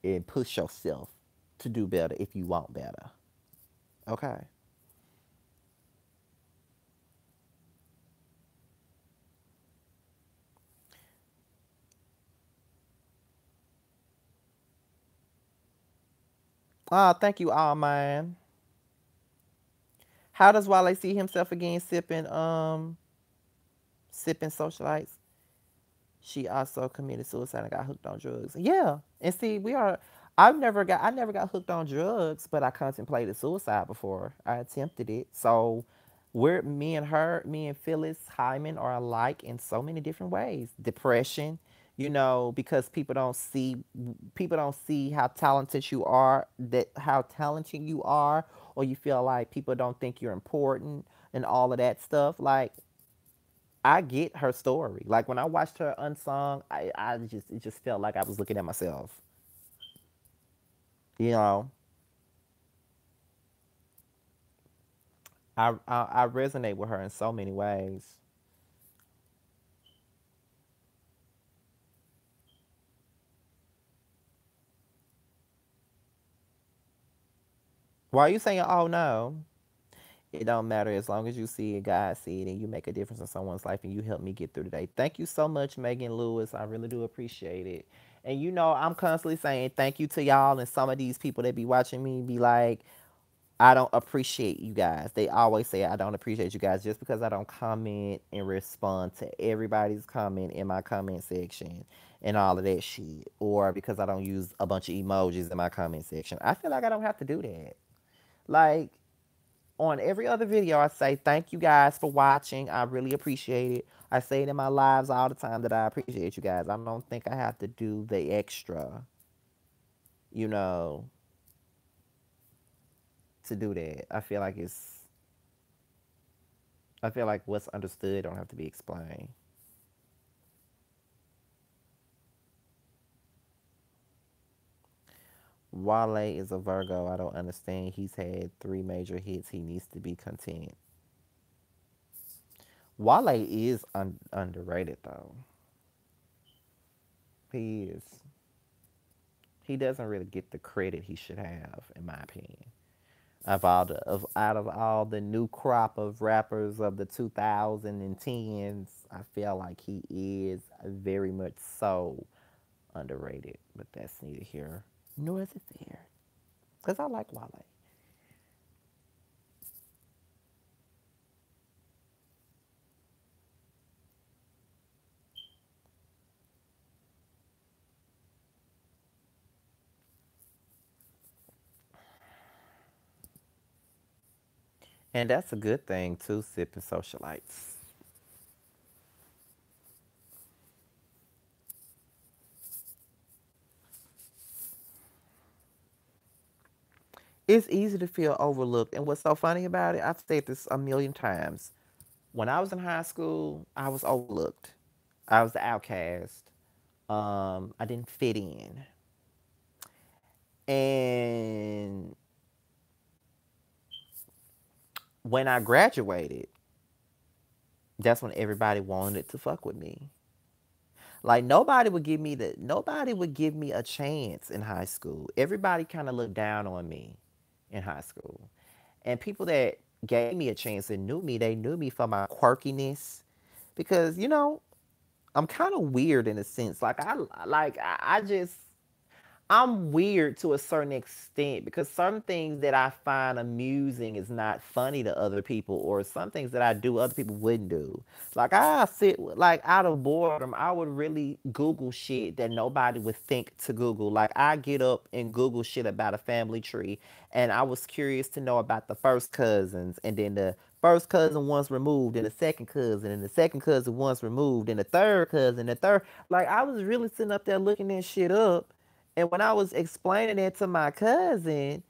and push yourself to do better if you want better. Okay. Thank you, all mine. How does Wale see himself again sipping socialites? She also committed suicide and got hooked on drugs. Yeah. And see, I never got hooked on drugs, but I contemplated suicide before. I attempted it. So me and Phyllis Hyman are alike in so many different ways. Depression, because people don't see how talented you are, that how talented you are, or you feel like people don't think you're important and all of that stuff. Like I get her story. Like when I watched her unsung, I just it just felt like I was looking at myself. You know, I resonate with her in so many ways. Why are you saying, "Oh no"? It don't matter as long as you see it, God see it, and you make a difference in someone's life, and you help me get through today. Thank you so much, Megan Lewis. I really do appreciate it. And I'm constantly saying thank you to y'all, and some of these people that be watching me be like, I don't appreciate you guys. They always say I don't appreciate you guys just because I don't comment and respond to everybody's comment in my comment section and all of that shit. Or because I don't use a bunch of emojis in my comment section. I feel like I don't have to do that. Like on every other video, I say thank you guys for watching. I really appreciate it. I say it in my lives all the time that I appreciate you guys. I don't think I have to do the extra, you know, to do that. I feel like what's understood don't have to be explained. Wale is a Virgo. I don't understand. He's had three major hits. He needs to be content. Wale is underrated though. He is. He doesn't really get the credit he should have, in my opinion. Out of all the new crop of rappers of the 2010s, I feel like he is very much so underrated. But that's neither here nor is it there. Because I like Wale. And that's a good thing too, sipping socialites. It's easy to feel overlooked. And what's so funny about it, I've said this a million times. When I was in high school, I was overlooked. I was the outcast. I didn't fit in. And when I graduated, that's when everybody wanted to fuck with me. Like nobody would give me a chance in high school. Everybody kind of looked down on me in high school. And people that gave me a chance and knew me, they knew me for my quirkiness because I'm kind of weird in a sense. I just I'm weird to a certain extent because some things that I find amusing is not funny to other people, or some things that I do other people wouldn't do. Like I sit like out of boredom, I would really Google shit that nobody would think to Google. Like I get up and Google shit about a family tree, and I was curious to know about the first cousins, and then the first cousin once removed, and the second cousin, and the second cousin once removed, and the third cousin, the third. Like I was really sitting up there looking that shit up, and when I was explaining it to my cousin,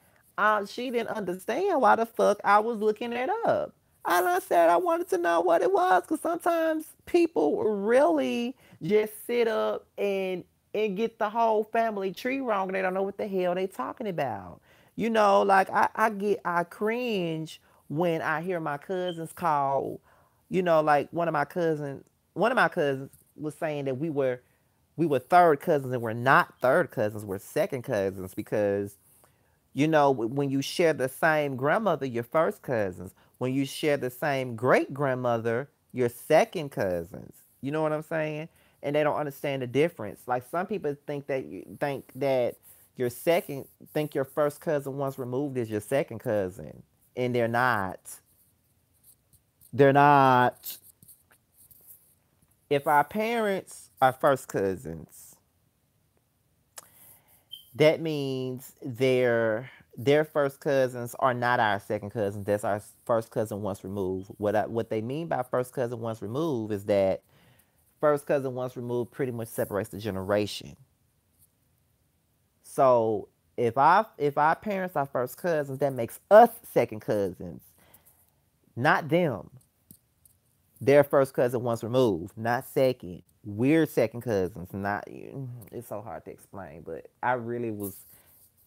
she didn't understand why the fuck I was looking it up. And I said I wanted to know what it was because sometimes people really just sit up and get the whole family tree wrong and they don't know what the hell they talking about. Like I cringe when I hear my cousins call, like one of my cousins was saying that we were third cousins and we're not third cousins, we're second cousins because when you share the same grandmother, you're first cousins. When you share the same great grandmother, you're second cousins. You know what I'm saying? And they don't understand the difference. Like some people think that your second think your first cousin once removed is your second cousin, and they're not. They're not. If our parents are first cousins, that means their first cousins are not our second cousins. That's our first cousin once removed. What they mean by first cousin once removed is that first cousin once removed pretty much separates the generation. So if our parents are first cousins, that makes us second cousins, not them. Their first cousin once removed, not second. We're second cousins, not. It's so hard to explain, but I really was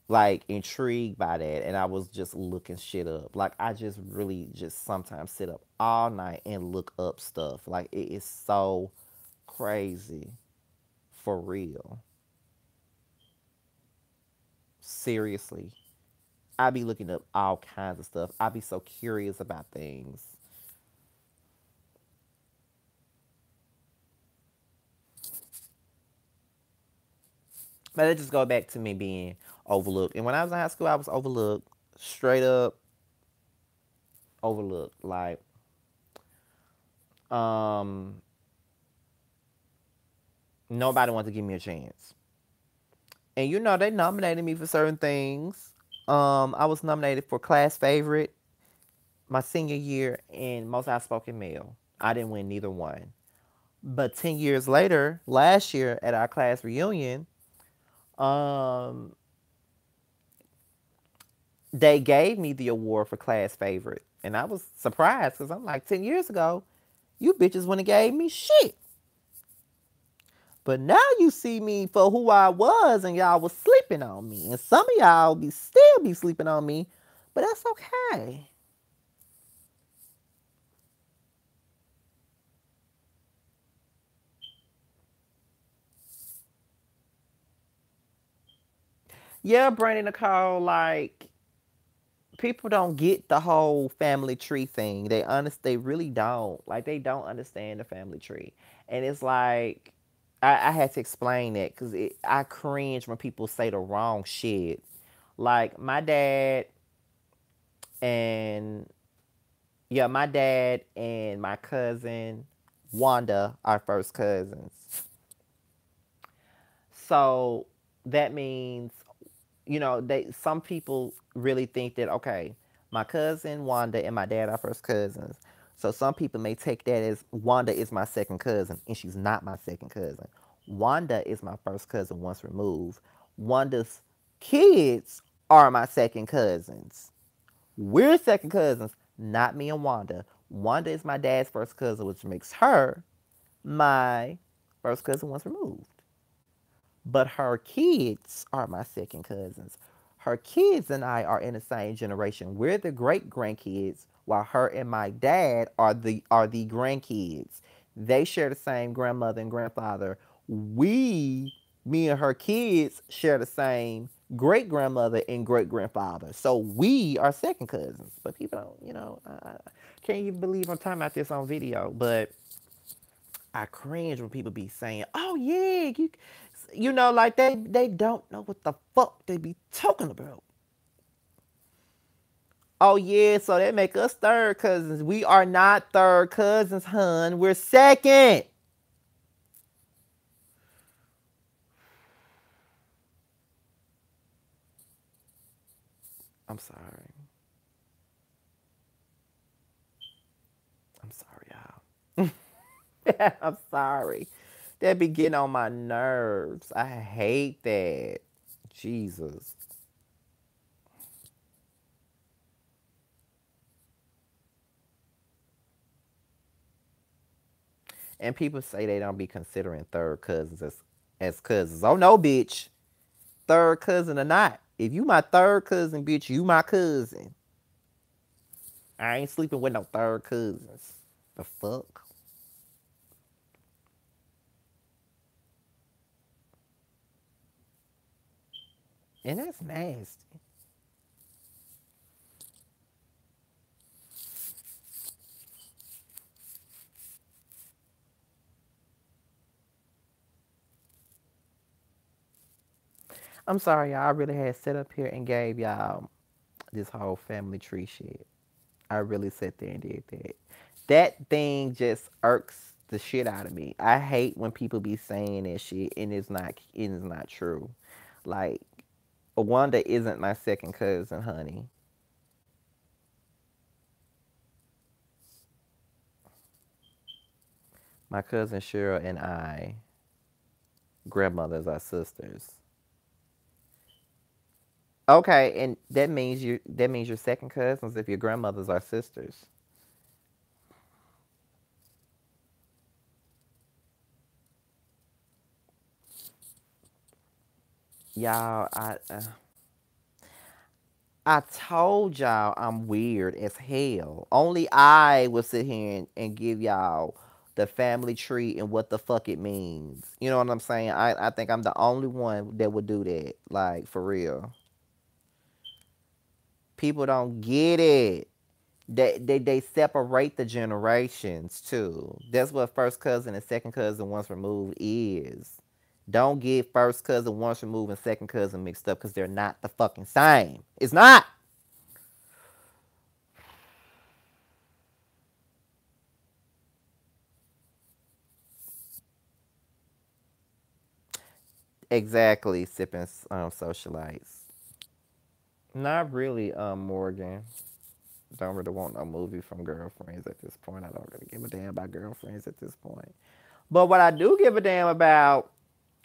like intrigued by that, and I was just looking shit up. Like I just really just sometimes sit up all night and look up stuff. Like it is so crazy, for real. Seriously, I be looking up all kinds of stuff. I be so curious about things. But it just go back to me being overlooked. And when I was in high school, I was overlooked, straight up overlooked. Like um, nobody wanted to give me a chance. And they nominated me for certain things. I was nominated for class favorite my senior year and most outspoken male. I didn't win neither one. But 10 years later, last year at our class reunion, um, they gave me the award for class favorite, and I was surprised because I'm like, 10 years ago, you bitches wouldn't have gave me shit. But now you see me for who I was, and y'all was sleeping on me, and some of y'all be still be sleeping on me, but that's okay. Yeah, Brandon Nicole, like people don't get the whole family tree thing. They really don't. Like they don't understand the family tree, and it's like I had to explain that because I cringe when people say the wrong shit. Like my dad and my dad and my cousin Wanda are first cousins. So that means, they some people really think that okay, my cousin Wanda and my dad are first cousins. So some people may take that as Wanda is my second cousin, and she's not my second cousin. Wanda is my first cousin once removed. Wanda's kids are my second cousins. We're second cousins, not me and Wanda. Wanda is my dad's first cousin, which makes her my first cousin once removed. but her kids are my second cousins. Her kids and I are in the same generation. We're the great grandkids, while her and my dad are the grandkids. They share the same grandmother and grandfather. Me and her kids share the same great grandmother and great grandfather. So we are second cousins. But people don't, I can't even believe I'm talking about this on video. But I cringe when people be saying, "Oh yeah, like they don't know what the fuck they be talking about." Oh yeah, so they make us third cousins. We are not third cousins, hun. We're second. I'm sorry. I'm sorry, y'all. I'm sorry. That be getting on my nerves. I hate that. Jesus. And people say they don't be considering third cousins as cousins. Oh no, bitch. Third cousin or not. If you my third cousin, bitch, you my cousin. I ain't sleeping with no third cousins. The fuck? And that's nasty. I'm sorry, y'all. I really had set up here and gave y'all this whole family tree shit. I really sat there and did that. That thing just irks the shit out of me. I hate when people be saying that shit and it's not true. Like Wanda isn't my second cousin, honey. My cousin Cheryl and I, grandmothers are sisters. Okay, and that means you're second cousins if your grandmothers are sisters. Y'all, I told y'all I'm weird as hell. Only I will sit here and give y'all the family tree and what the fuck it means. You know what I'm saying? I think I'm the only one that would do that. Like for real. People don't get it. They separate the generations too. That's what first cousin and second cousin once removed is. Don't get first cousin once removed and second cousin mixed up because they're not the fucking same. It's not. Exactly, sipping socialites. Not really, Morgan. Don't really want no movie from girlfriends at this point. I don't really give a damn about girlfriends at this point. But what I do give a damn about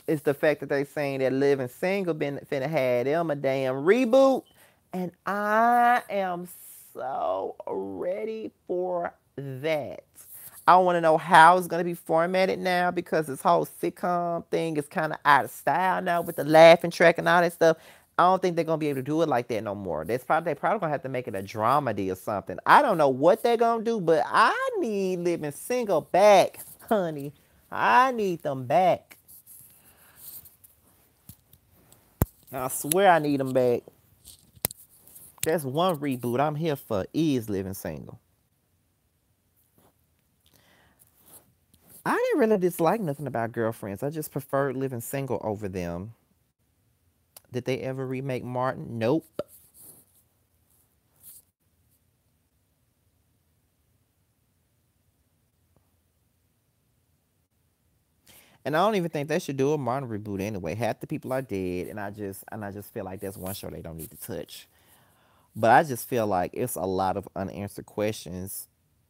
is the fact that they saying that Living Single been finna had them a damn reboot, and I am so ready for that. I want to know how it's gonna be formatted now because this whole sitcom thing is kind of out of style now with the laughing track and all that stuff. I don't think they're gonna be able to do it like that no more. They probably gonna have to make it a dramedy or something. I don't know what they're gonna do, but I need Living Single back, honey. I need them back. I swear I need them back. That's one reboot I'm here for is Living Single. I didn't really dislike nothing about Girlfriends. I just preferred Living Single over them. Did they ever remake Martin? Nope. And I don't even think they should do a Martin reboot anyway. Half the people are dead, and I just feel like that's one show they don't need to touch. But I just feel like it's a lot of unanswered questions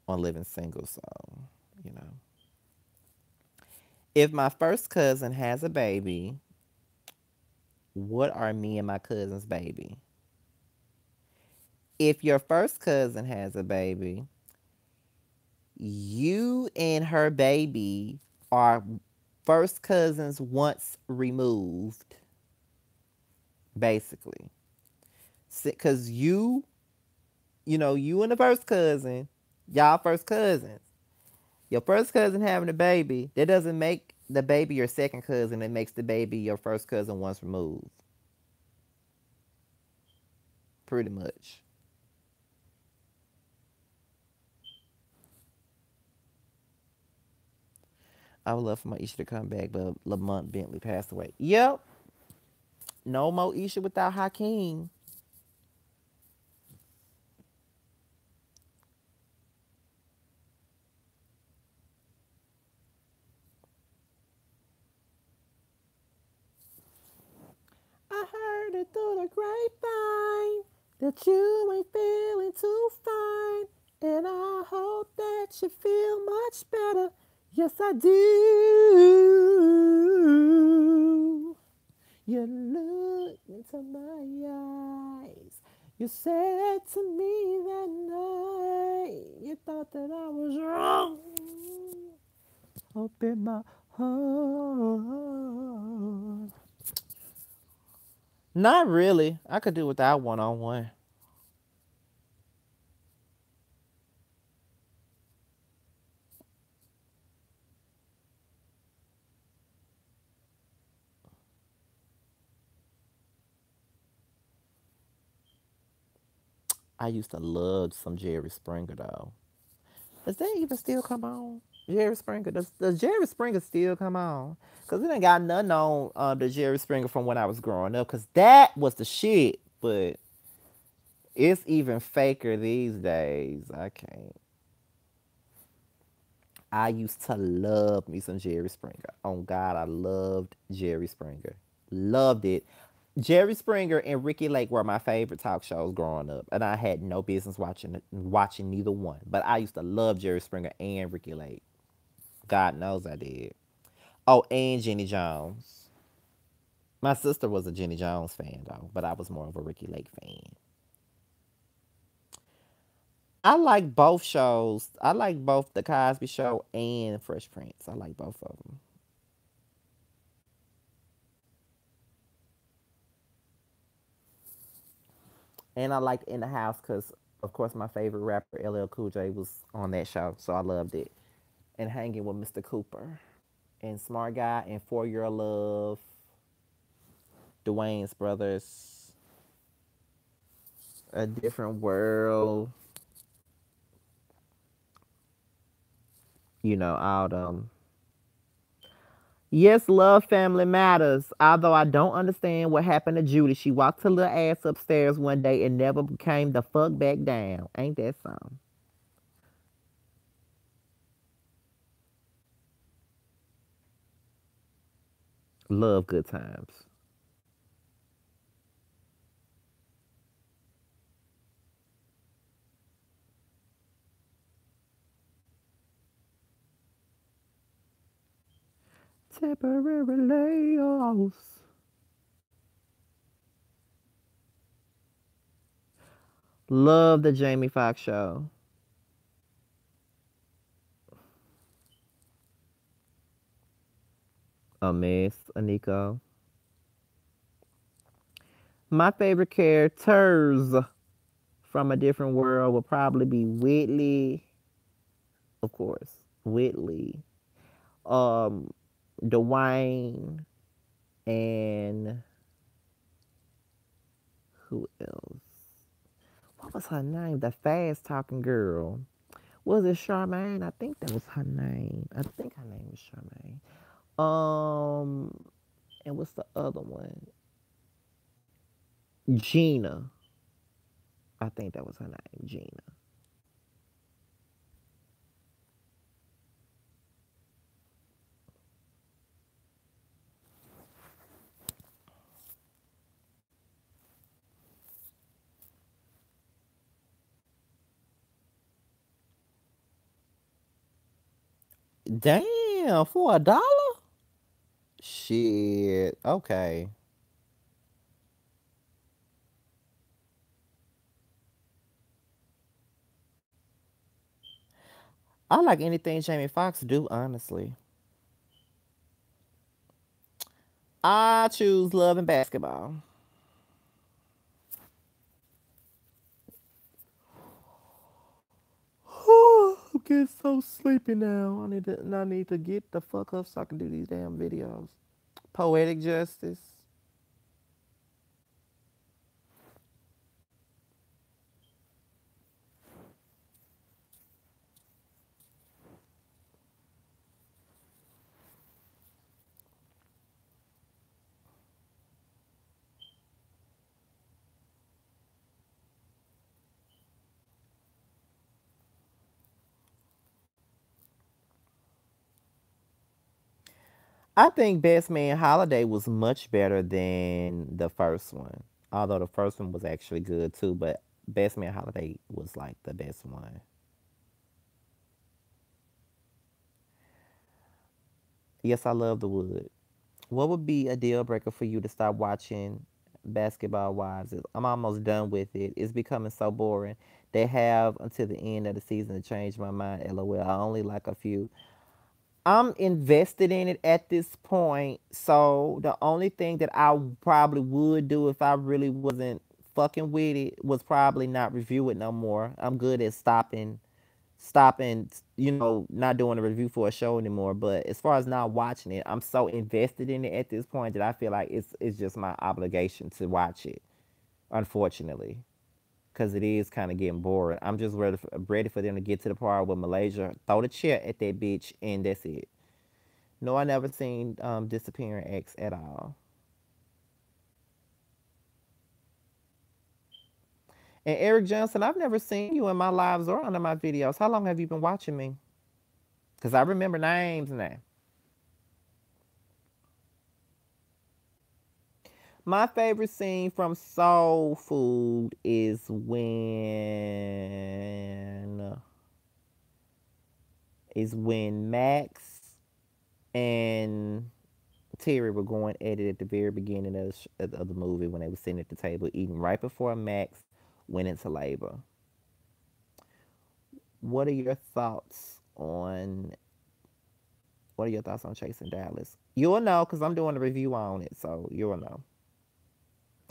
on Living Single. So, you know, if my first cousin has a baby, what are me and my cousin's baby? If your first cousin has a baby, you and her baby are first cousins once removed, basically. Because you and the first cousin, y'all first cousins. Your first cousin having a baby, that doesn't make the baby your second cousin. It makes the baby your first cousin once removed. Pretty much. I would love for my Isha to come back, but Lamont Bentley passed away. Yep. No more Isha without Hakeem. I heard it through the grapevine that you ain't feeling too fine. And I hope that you feel much better. Yes, I do. You look into my eyes. You said to me that night you thought that I was wrong. Up in my heart. Not really. I could do without one on one. I used to love some Jerry Springer though. Does that even still come on? Jerry Springer. Does Jerry Springer still come on? Cause it ain't got nothing on the Jerry Springer from when I was growing up. Cause that was the shit. But it's even faker these days. I can't. I used to love me some Jerry Springer. Oh God, I loved Jerry Springer. Loved it. Jerry Springer and Ricky Lake were my favorite talk shows growing up, and I had no business watching neither one. But I used to love Jerry Springer and Ricky Lake. God knows I did. Oh, and Jenny Jones. My sister was a Jenny Jones fan though, but I was more of a Ricky Lake fan. I like both shows. I like both the Cosby Show and Fresh Prince. I like both of them. And I liked In the House because, of course, my favorite rapper LL Cool J was on that show, so I loved it. And hanging with Mr. Cooper and Smart Guy and For Your Love, Dwayne's Brothers, A Different World. All them. Yes, love family matters. Although I don't understand what happened to Judy. She walked her little ass upstairs one day and never came the fuck back down. Ain't that something? Love good times. Temporary layoffs. Love the Jamie Foxx show. A mess, Aniko. My favorite characters from a different world would probably be Whitley, of course. Whitley. Um, Dwayne, and who else? What was her name? The fast talking girl. Was it Charmaine? I think that was her name. I think her name was Charmaine. And what's the other one? Gina. I think that was her name, Gina. Damn, for $1? Shit. Okay. I like anything Jamie Foxx do, honestly. I choose love and basketball. I'm getting so sleepy now. I need to get the fuck up so I can do these damn videos. Poetic justice. I think Best Man Holiday was much better than the first one. Although the first one was actually good too, but Best Man Holiday was like the best one. Yes, I love the wood. What would be a deal breaker for you to stop watching Basketball Wives? I'm almost done with it. It's becoming so boring. They have until the end of the season to change my mind. LOL. I only like a few. I'm invested in it at this point. So the only thing that I probably would do if I really wasn't fucking with it was probably not review it no more. I'm good at stopping, not doing a review for a show anymore. But as far as not watching it, I'm so invested in it at this point that I feel like it's just my obligation to watch it. Unfortunately, because it is kind of getting boring. I'm just ready for them to get to the part where Malaysia throw the chair at that bitch and that's it. No, I never seen Disappearing X at all. And Eric Johnson, I've never seen you in my lives or under my videos. How long have you been watching me? Because I remember names now. My favorite scene from Soul Food is when Max and Terry were going at it at the very beginning of the movie when they were sitting at the table eating right before Max went into labor. What are your thoughts on What are your thoughts on Chasing Dallas? You'll know because I'm doing a review on it, so you'll know.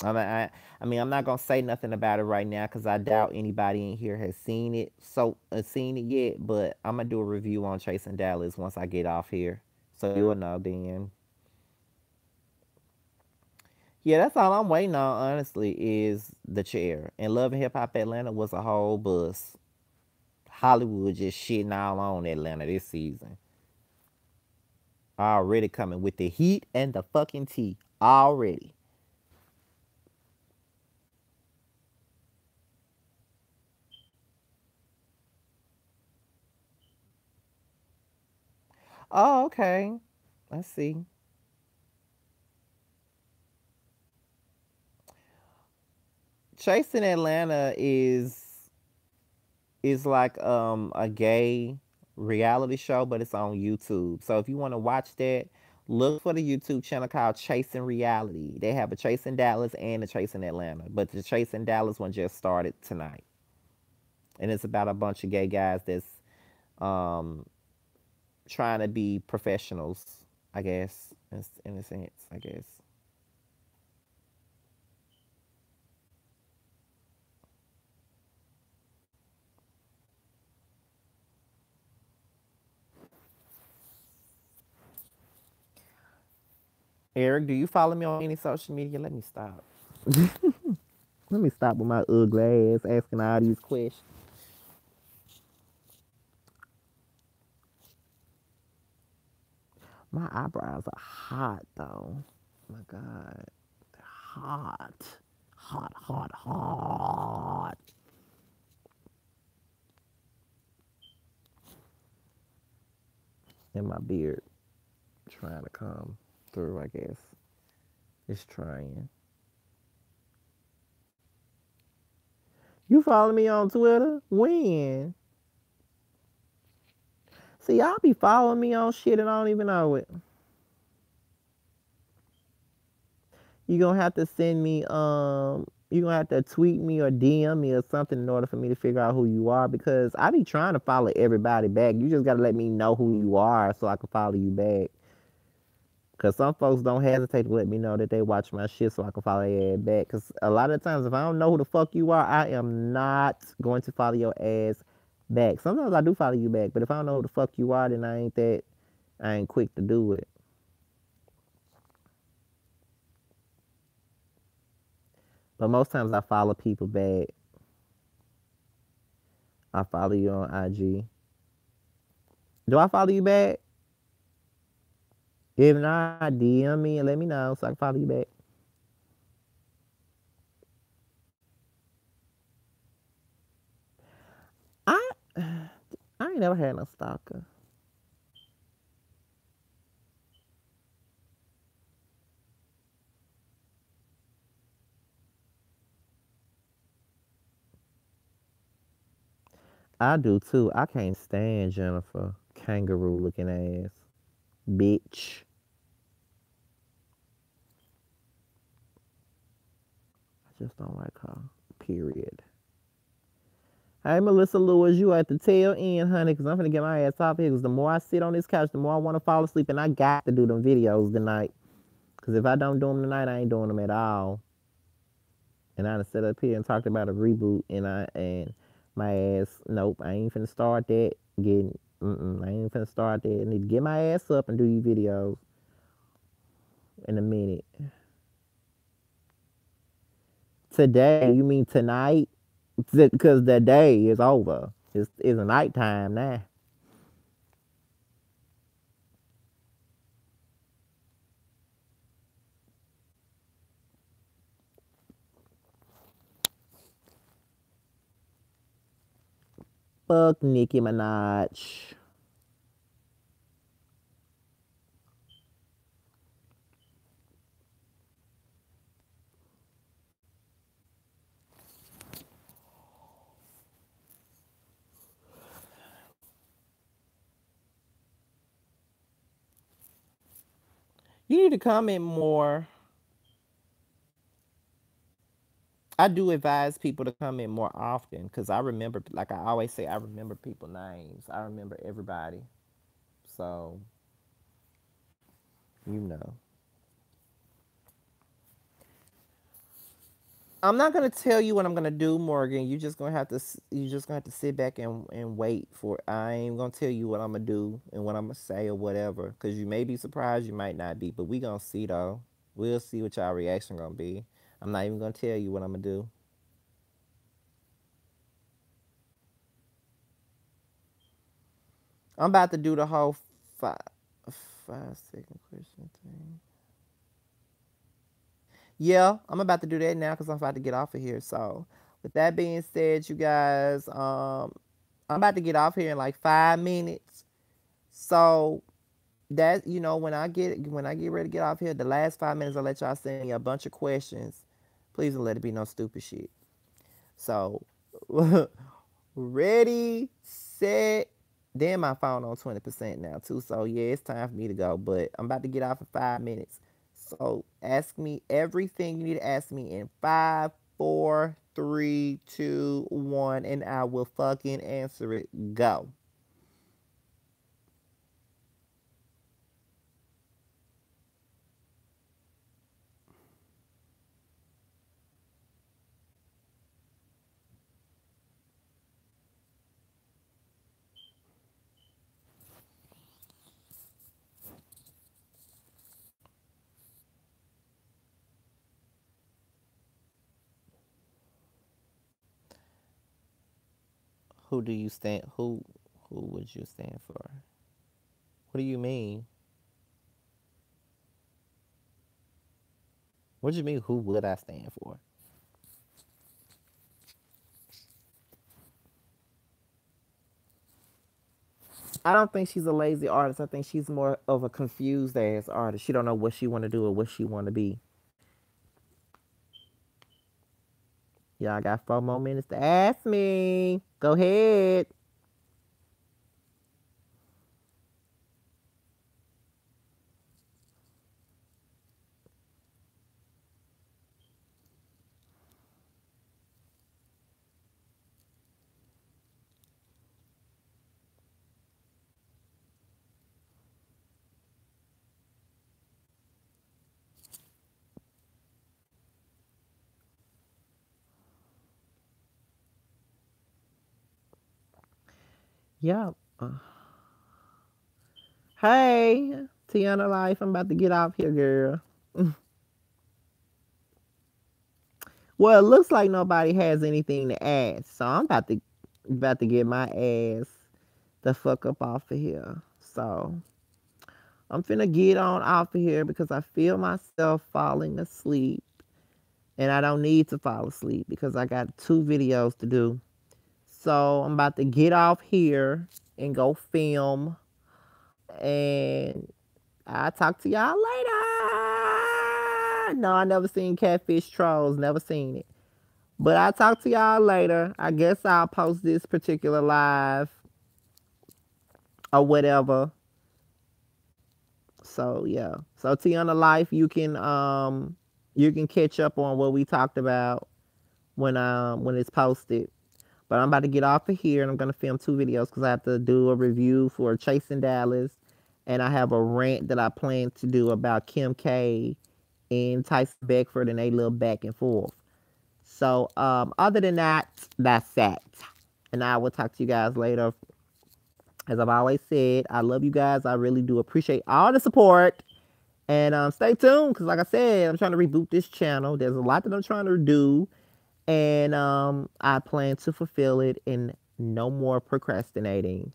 I mean, I'm not gonna say nothing about it right now because I doubt anybody in here has seen it yet. But I'm gonna do a review on Chasing Dallas once I get off here, so you'll know then. Yeah, that's all I'm waiting on. Honestly, is the chair. And Love and Hip Hop Atlanta was a whole buzz. Hollywood just shitting all on Atlanta this season. Already coming with the heat and the fucking tea. Already. Oh, okay. Let's see. Chasing Atlanta is like a gay reality show, but it's on YouTube. So if you want to watch that, look for the YouTube channel called Chasing Reality. They have a Chasing Dallas and a Chasing Atlanta, but the Chasing Dallas one just started tonight, and it's about a bunch of gay guys that's um trying to be professionals, I guess, in a sense, I guess. Eric, do you follow me on any social media? Let me stop. Let me stop with my ugly ass asking all these questions. My eyebrows are hot though. Oh my God. They're hot. Hot, hot, hot. And my beard trying to come through, I guess. It's trying. You follow me on Twitter? When? See, y'all be following me on shit and I don't even know it. You gonna have to send me you gonna have to tweet me or DM me or something in order for me to figure out who you are because I be trying to follow everybody back. You just gotta let me know who you are so I can follow you back. Cause some folks don't hesitate to let me know that they watch my shit so I can follow their ass back. Cause a lot of times if I don't know who the fuck you are, I am not going to follow your ass back. Sometimes I do follow you back, but if I don't know who the fuck you are, then I ain't quick to do it. But most times I follow people back. I follow you on IG. Do I follow you back? If not, DM me and let me know so I can follow you back. I I ain't never had no stalker. I do too. I can't stand Jennifer. Kangaroo looking ass. Bitch. I just don't like her. Period. Hey, Melissa Lewis, you at the tail end, honey, because I'm going to get my ass off here. Because the more I sit on this couch, the more I want to fall asleep. And I got to do them videos tonight. Because if I don't do them tonight, I ain't doing them at all. And I done sat up here and talked about a reboot. And my ass, nope, I ain't finna start that. I ain't finna start that. I need to get my ass up and do you videos in a minute. Today, you mean tonight? Because the day is over. It's a nighttime now. Fuck Nicki Minaj. You need to comment more. I do advise people to come in more often because I remember, like I always say, I remember people names. I remember everybody. So, you know. I'm not gonna tell you what I'm gonna do, Morgan. You just gonna have to sit back and wait for it. I ain't gonna tell you what I'm gonna do and what I'm gonna say or whatever. Cause you may be surprised, you might not be, but we gonna see though. We'll see what y'all reaction gonna be. I'm not even gonna tell you what I'm gonna do. I'm about to do the whole 5 second question thing. Yeah, I'm about to do that now because I'm about to get off of here. So, with that being said, you guys, I'm about to get off here in like 5 minutes. So that when I get ready to get off here, the last 5 minutes I'll let y'all send me a bunch of questions. Please don't let it be no stupid shit. So ready, set. Then my phone on 20% now too. So yeah, it's time for me to go. But I'm about to get off in 5 minutes. So ask me everything you need to ask me in 5, 4, 3, 2, 1, and I will fucking answer it. Go. Who do you stand? Who would you stand for? What do you mean? What do you mean? Who would I stand for? I don't think she's a lazy artist. I think she's more of a confused ass artist. She don't know what she want to do or what she want to be. Y'all got 4 more minutes to ask me. Go ahead. Yeah. Hey, Tiana Life, I'm about to get off here, girl. Well, it looks like nobody has anything to ask, so I'm about to get my ass the fuck up off of here. So I'm finna get on off of here because I feel myself falling asleep, and I don't need to fall asleep because I got 2 videos to do. So I'm about to get off here and go film, and I'll talk to y'all later. No, I never seen Catfish Trolls, never seen it. But I'll talk to y'all later. I guess I'll post this particular live or whatever. So yeah. So Tiana Life, you can catch up on what we talked about when it's posted. But I'm about to get off of here and I'm gonna film 2 videos because I have to do a review for Chasing Dallas, and I have a rant that I plan to do about Kim K and Tyson Beckford and they little back and forth. So other than that, that's that. And I will talk to you guys later. As I've always said, I love you guys. I really do appreciate all the support. And stay tuned because, like I said, I'm trying to reboot this channel. There's a lot that I'm trying to do, and I plan to fulfill it. And no more procrastinating.